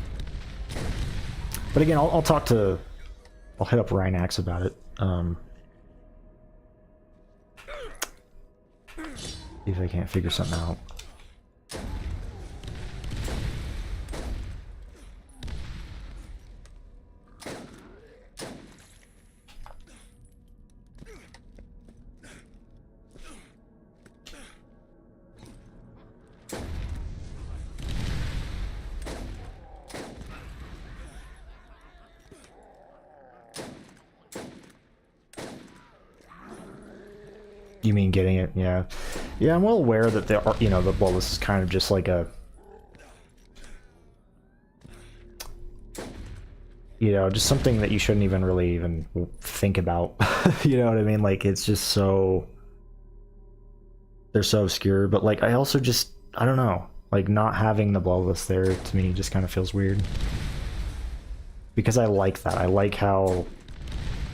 But again, I'll hit up Rhinax about it, see if I can't figure something out. You mean getting it? Yeah. Yeah, I'm well aware that there are, you know, well, this is kind of just like a, you know, just something that you shouldn't even really even think about. You know what I mean? Like, it's just so, they're so obscure, but like, I also just, I don't know, like, not having the Bloodless there to me just kind of feels weird. Because I like that. I like how,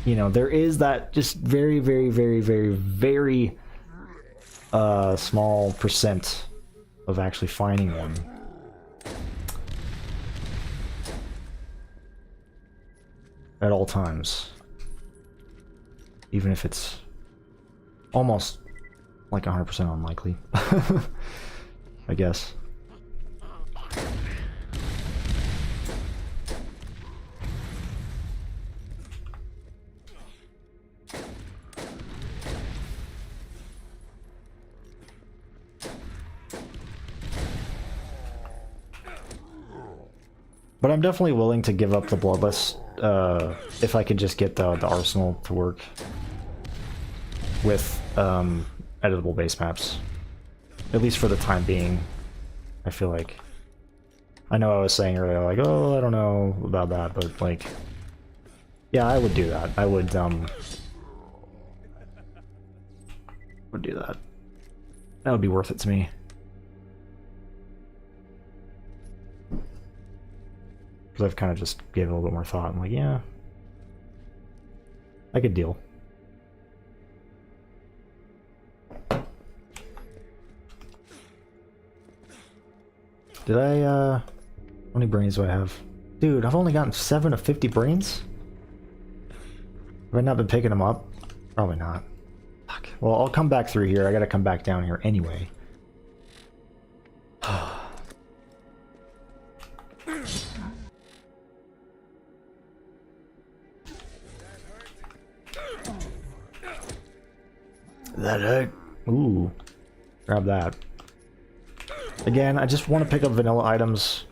you know, there is that just very, very, very, very, very small percent of actually finding one. At all times. Even if it's almost like 100% unlikely. I guess. But I'm definitely willing to give up the Bloodless if I could just get the arsenal to work with editable base maps. At least for the time being, I feel like. I know I was saying earlier, like, oh, I don't know about that, but like, yeah, I would do that. I would do that. That would be worth it to me. Because I've kind of just gave it a little bit more thought. I'm like, yeah, I could deal. Did I, how many brains do I have? Dude, I've only gotten 7 of 50 brains? Have I not been picking them up? Probably not. Fuck. Well, I'll come back through here. I gotta come back down here anyway. That hurt. Ooh. Grab that. Again, I just want to pick up vanilla items.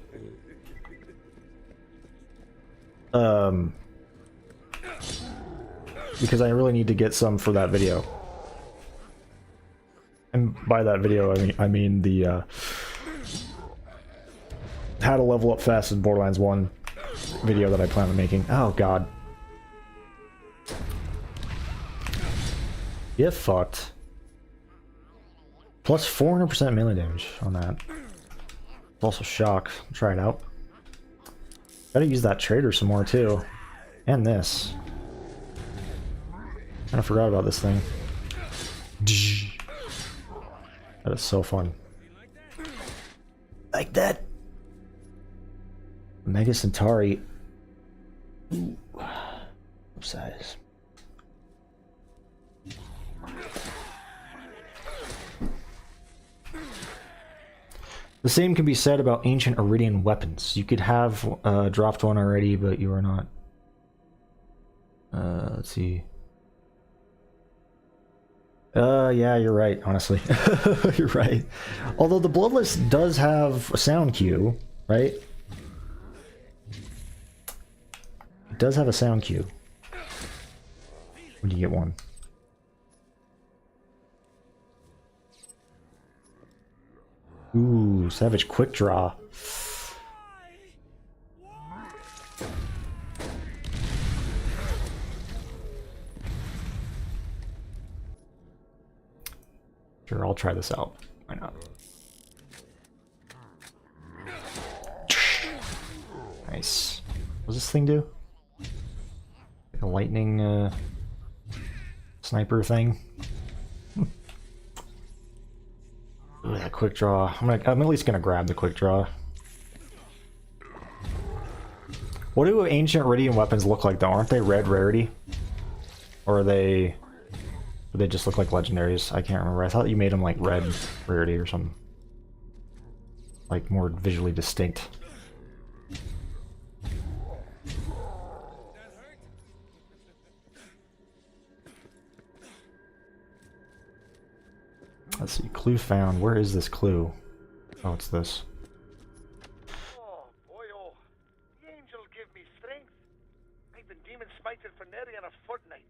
Because I really need to get some for that video. And by that video, I mean the how to level up fast in Borderlands 1 video that I plan on making. Oh god. Get fucked. Plus 400% melee damage on that. Also shock. Try it out. Gotta use that trader some more too. And this. Kinda forgot about this thing. That is so fun. Like that? Mega Centauri. Ooh. Size. The same can be said about ancient Iridian weapons. You could have dropped one already, but you are not. Let's see. Yeah, you're right, honestly. You're right. Although the Bloodless does have a sound cue, right? It does have a sound cue. When do you get one? Ooh, Savage Quick Draw. Sure, I'll try this out. Why not? Nice. What does this thing do? Like a lightning sniper thing? Ooh, that quick draw. I'm at least gonna grab the quick draw. What do ancient Iridian weapons look like though? Aren't they red rarity? Or are they... Or they just look like legendaries? I can't remember. I thought you made them like red rarity or something. Like more visually distinct. Let's see. Clue found. Where is this clue? Oh, it's this. Oh, boy, oh. The angel give me strength. I've been demon smited for nearly a fortnight.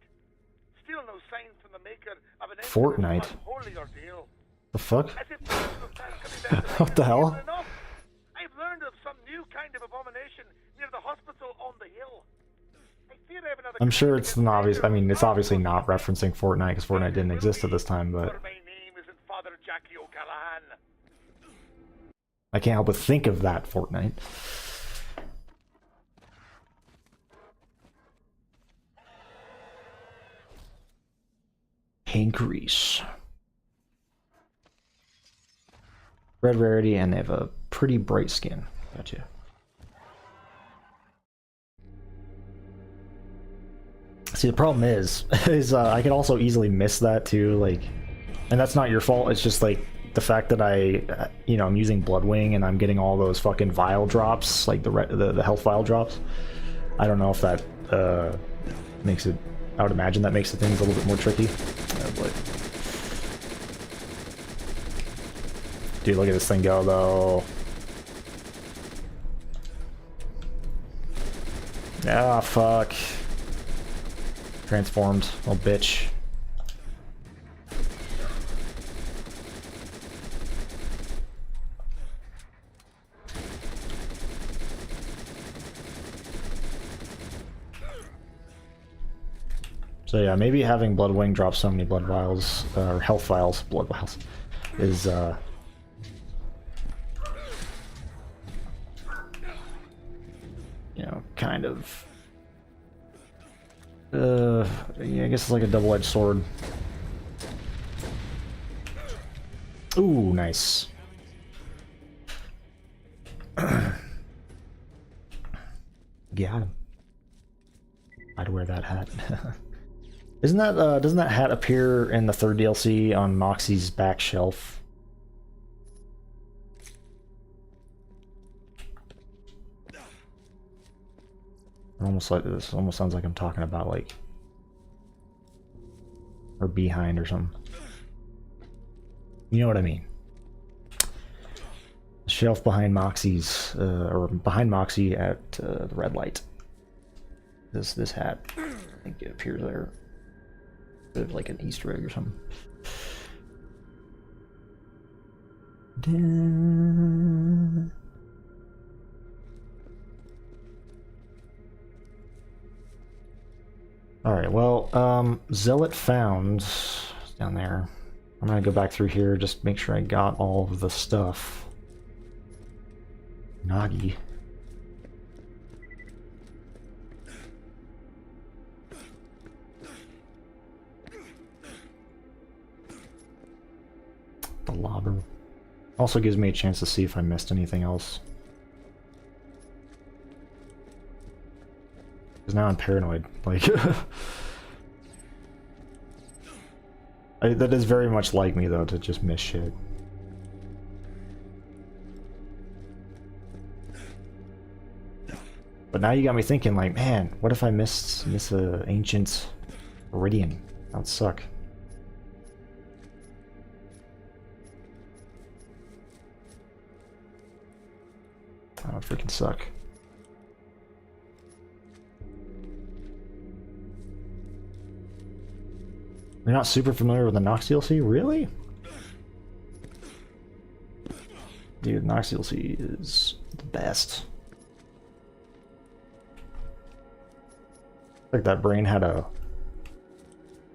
Still no sign from the maker of an Fortnite? holy ordeal. The fuck? As if the angel can't come back to What the hell? enough. I've learned of some new kind of abomination near the hospital on the hill. I fear I have another I'm sure case it's against an the obvious. I angel. mean, it's obviously not referencing Fortnite because Fortnite didn't exist at this time, but For my name isn't Father Jackie O'Callahan. I can't help but think of that Fortnite. Hankeries. Red rarity, and they have a pretty bright skin. Gotcha. See, the problem is I could also easily miss that too, like, and that's not your fault. It's just like the fact that I'm using Bloodwing and I'm getting all those fucking vial drops, like the health vial drops. I don't know if that makes it. I would imagine that makes the things a little bit more tricky. But dude, look at this thing go though. Ah, fuck. Transformed, little bitch. So yeah, maybe having Bloodwing drop so many blood vials, or health vials, blood vials, is kind of yeah, I guess it's like a double-edged sword. Ooh, nice. Got him. I'd wear that hat. Isn't that doesn't that hat appear in the third DLC on Moxie's back shelf? Almost like this. Almost sounds like I'm talking about like or behind or something. You know what I mean? The shelf behind Moxie's or behind Moxie at the red light. This hat. I think it appears there. Bit of like an Easter egg or something. Alright, well, Zealot found down there. I'm gonna go back through here, just make sure I got all of the stuff. Nagi. The lobber. Also gives me a chance to see if I missed anything else. Because now I'm paranoid. Like, that is very much like me, though, to just miss shit. But now you got me thinking, like, man, what if I miss a ancient Iridian? That would suck. That would freaking suck. You're not super familiar with the Nox DLC? Really? Dude, Nox DLC is the best. Like that brain had a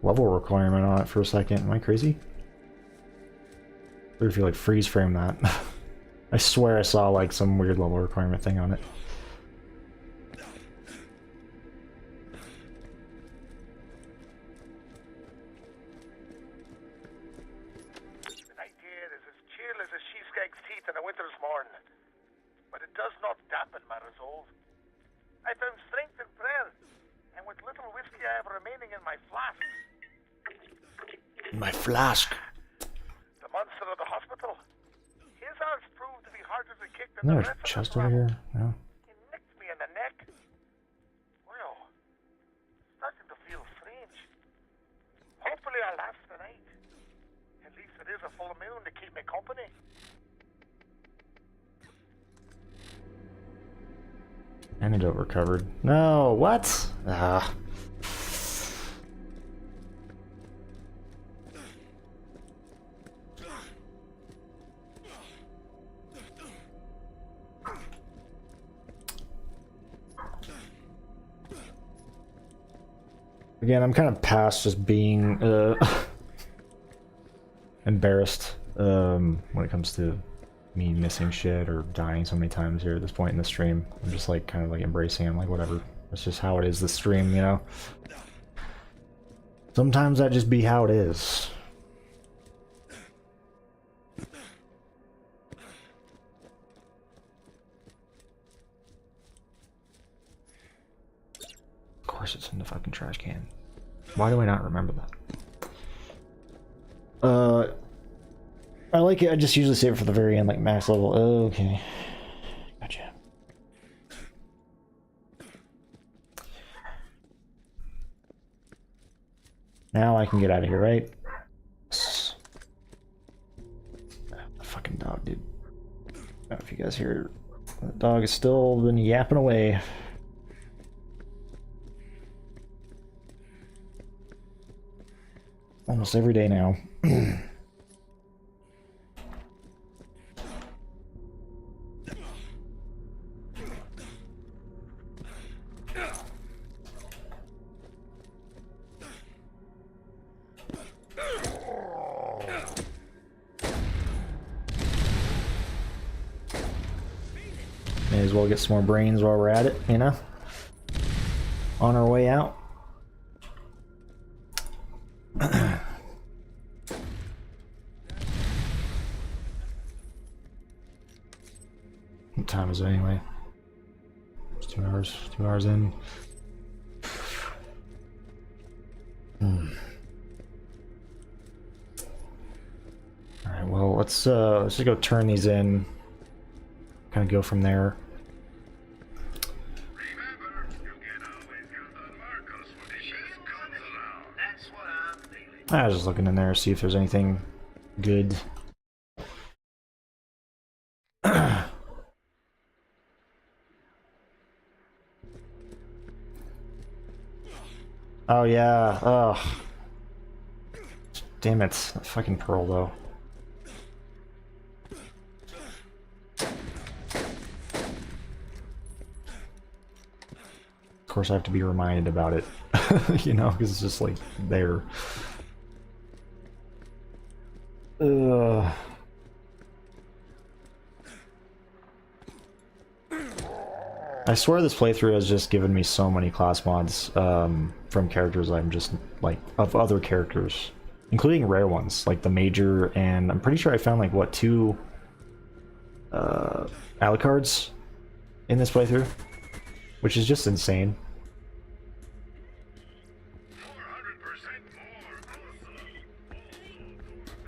level requirement on it for a second. Am I crazy? Or if you like freeze frame that. I swear I saw like some weird level requirement thing on it. The night air is as chill as a sheepskag's teeth in a winter's morn, but it does not dampen my resolve. I found strength in prayer, and with little whiskey I have remaining in my flask. My flask. The monster of the hospital. His arms proved to be harder to kick than Isn't there the a rest of chest the over travel. here? No. He nicked me in the neck. Well, starting to feel strange. Hopefully I'll last the night. At least it is a full moon to keep me company. Antidote recovered. No, what? Ah. Again, I'm kind of past just being embarrassed when it comes to me missing shit or dying so many times here at this point in the stream. I'm just like kind of like embracing it. I'm like, whatever. That's just how it is, the stream, you know? Sometimes that just be how it is. Of course it's in the fucking trash can. Why do I not remember that? I like it. I just usually save it for the very end, like max level. Oh, okay. Gotcha. Now I can get out of here, right? The fucking dog, dude. I don't know if you guys hear. The dog has still been yapping away. Almost every day now. May as well get some more brains while we're at it, you know? On our way out. What time is it anyway? It's 2 hours. 2 hours in. Alright, well let's just go turn these in. Kind of go from there. I was just looking in there, see if there's anything good. Oh yeah, oh. Damn it, that fucking pearl though. Of course I have to be reminded about it, you know, because it's just like there. Ugh. I swear this playthrough has just given me so many class mods from characters I'm just like of other characters, including rare ones like the Major, and I'm pretty sure I found like what 2 Alucards in this playthrough, which is just insane.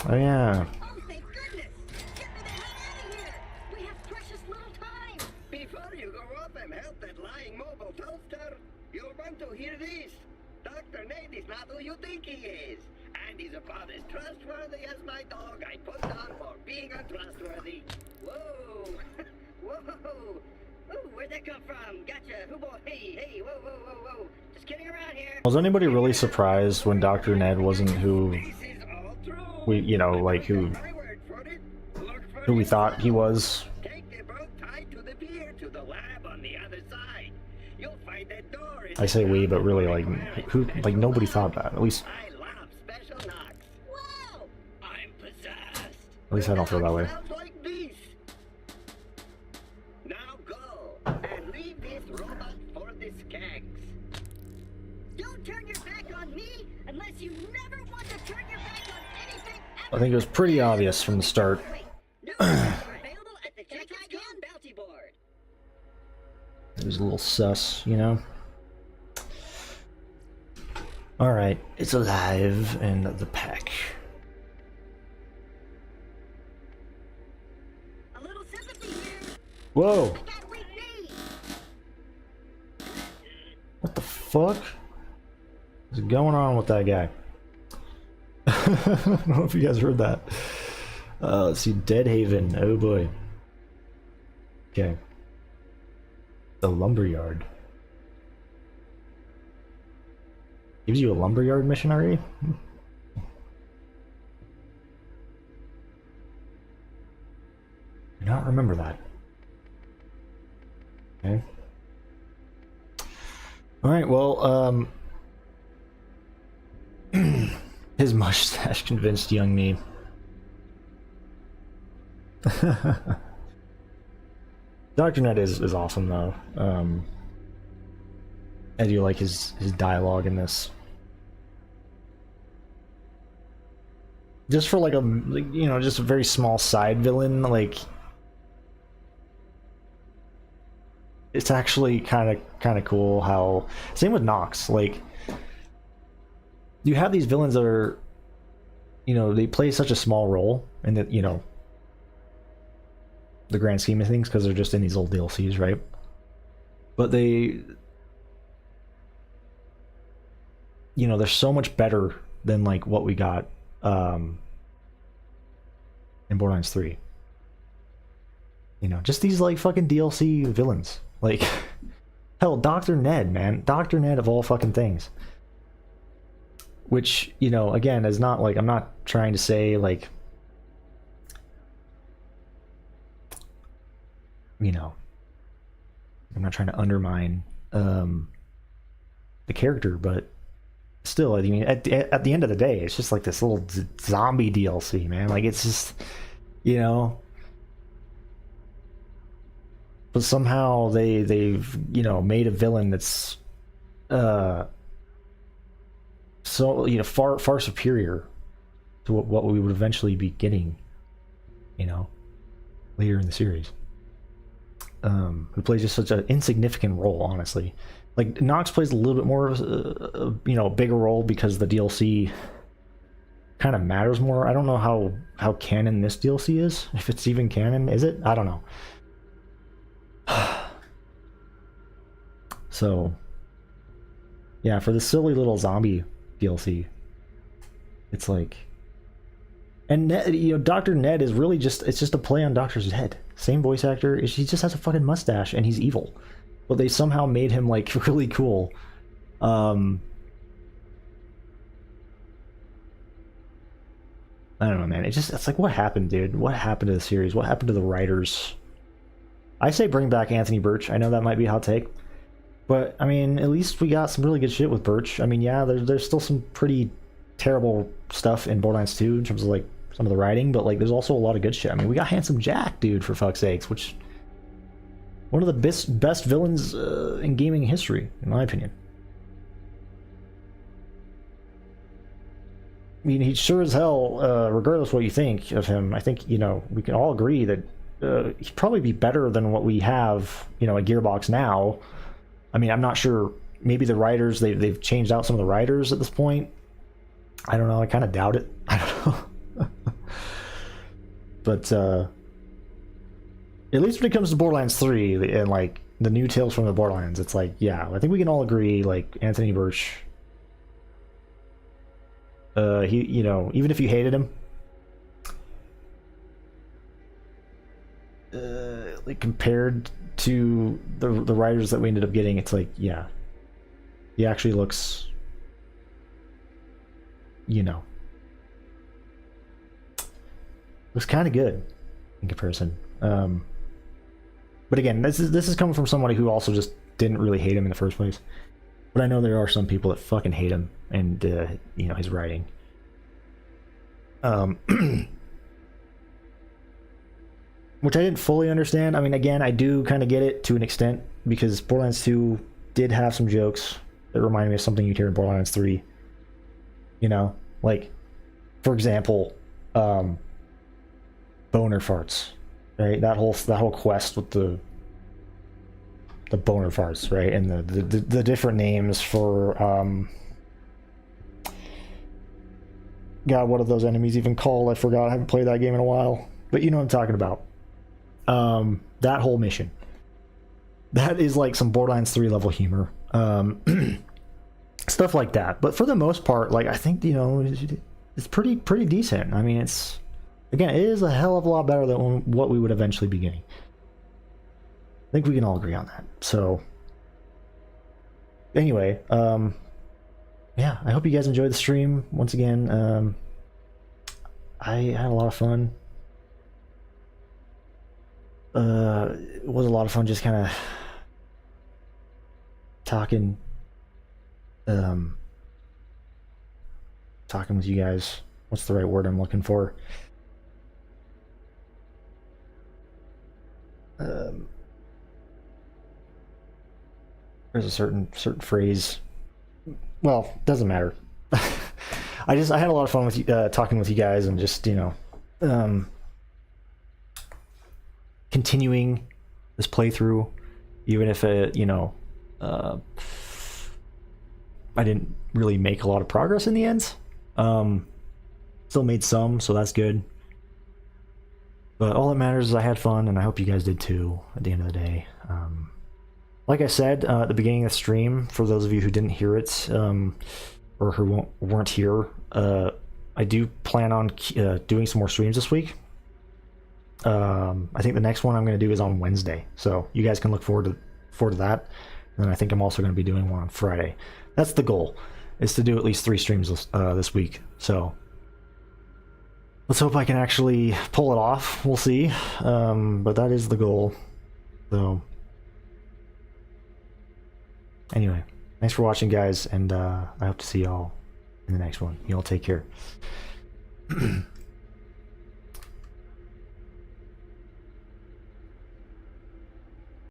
Oh yeah. Oh, thank goodness! Get me the hell out of here! We have precious little time! Before you go off and help that lying mobile toaster, you'll want to hear this. Dr. Nate is not who you think he is. And he's about as trustworthy as my dog I put down for being untrustworthy. Whoa! Whoa! Ooh, where'd that come from? Gotcha! Who boy? Hey! Whoa! Whoa! Just kidding around here! Was anybody really surprised when Dr. Ned wasn't who This is all true. we, you know, like who My word for it. Look for we yourself. thought he was? Take the boat tied to the pier to the lab on the other side. You'll find that door is I say we, but really like who, like nobody thought that. At least I love special knocks. Whoa! I'm possessed. At least I don't feel that way. Sounds like this. Now go and leave this robot for the skags. Don't turn your back on me unless you never want to turn your back on anything ever! I think it was pretty obvious from the start. Wait, new features are available at the Checkout Bounty Board. It was a little sus, you know? Alright, it's alive in the pack. A little sympathy here. Whoa! I got weak knees. What the fuck is going on with that guy? I don't know if you guys heard that. Let's see, Deadhaven. Oh boy. Okay. The lumberyard. Gives you a lumberyard mission already? Do not remember that. Okay. Alright, well, his mustache convinced young me. Dr. Ned is awesome though. I do like his dialogue in this. Just for like a, you know, just a very small side villain, like it's actually kind of cool how, same with Nox, like you have these villains that are, you know, they play such a small role in the, you know, the grand scheme of things because they're just in these old DLCs, right? But they, you know, they're so much better than like what we got in Borderlands 3. You know, just these like fucking DLC villains. Like, hell, Dr. Ned, man. Dr. Ned of all fucking things. Which, you know, again, is not like, I'm not trying to say like, you know, I'm not trying to undermine the character, but still, I mean, at the end of the day, it's just like this little zombie DLC, man. Like, it's just, you know, but somehow they've, you know, made a villain that's so, you know, far superior to what we would eventually be getting, you know, later in the series. Who plays just such an insignificant role, honestly. Like, Nox plays a little bit more of you know, a bigger role because the DLC kind of matters more. I don't know how canon this DLC is. If it's even canon, is it? I don't know. So, yeah, for the silly little zombie DLC, it's like, and Ned, you know, Dr. Ned is really just, it's just a play on Dr. Zed. Same voice actor. He just has a fucking mustache and he's evil. But they somehow made him like really cool. I don't know, man. It's like, what happened, dude? What happened to the series? What happened to the writers? I say bring back Anthony Birch. I know that might be a hot take, but I mean, at least we got some really good shit with Birch. I mean, yeah, there's still some pretty terrible stuff in Borderlands 2 in terms of like some of the writing, but like there's also a lot of good shit. I mean, we got Handsome Jack, dude, for fuck's sakes, which one of the best villains in gaming history, in my opinion. I mean, he sure as hell, regardless of what you think of him, I think, you know, we can all agree that he'd probably be better than what we have, you know, at Gearbox now. I mean, I'm not sure. Maybe the writers, they've changed out some of the writers at this point. I don't know. I kind of doubt it. I don't know. But at least when it comes to Borderlands 3 and like the new Tales from the Borderlands, it's like, yeah, I think we can all agree, like Anthony Birch, he, you know, even if you hated him, like compared to the writers that we ended up getting, it's like, yeah, he actually looks, you know, looks kind of good in comparison. But again, this is coming from somebody who also just didn't really hate him in the first place. But I know there are some people that fucking hate him and you know, his writing. Which I didn't fully understand. I mean, again, I do kind of get it to an extent because Borderlands 2 did have some jokes that reminded me of something you'd hear in Borderlands 3. You know, like, for example, boner farts, right? That whole quest with the boner farts, right? And the different names for God, what are those enemies even called? I forgot. I haven't played that game in a while. But you know what I'm talking about. That whole mission. That is like some Borderlands 3 level humor. Stuff like that. But for the most part, like, I think, you know, it's pretty decent. I mean, it's, again, it is a hell of a lot better than what we would eventually be getting. I think we can all agree on that. So, anyway, yeah, I hope you guys enjoyed the stream. Once again, I had a lot of fun. It was a lot of fun just kind of talking with you guys. What's the right word I'm looking for? There's a certain phrase. Well, doesn't matter. I had a lot of fun with you, talking with you guys, and just, you know, continuing this playthrough, even if it, you know, I didn't really make a lot of progress in the end. Still made some, so that's good. But all that matters is I had fun, and I hope you guys did too, at the end of the day. Like I said at the beginning of the stream, for those of you who didn't hear it, or who weren't here, I do plan on doing some more streams this week. I think the next one I'm going to do is on Wednesday, so you guys can look forward to that. And then I think I'm also going to be doing one on Friday. That's the goal, is to do at least 3 streams this week. So let's hope I can actually pull it off. We'll see. But that is the goal. So anyway, thanks for watching, guys, and I hope to see y'all in the next one. Y'all take care.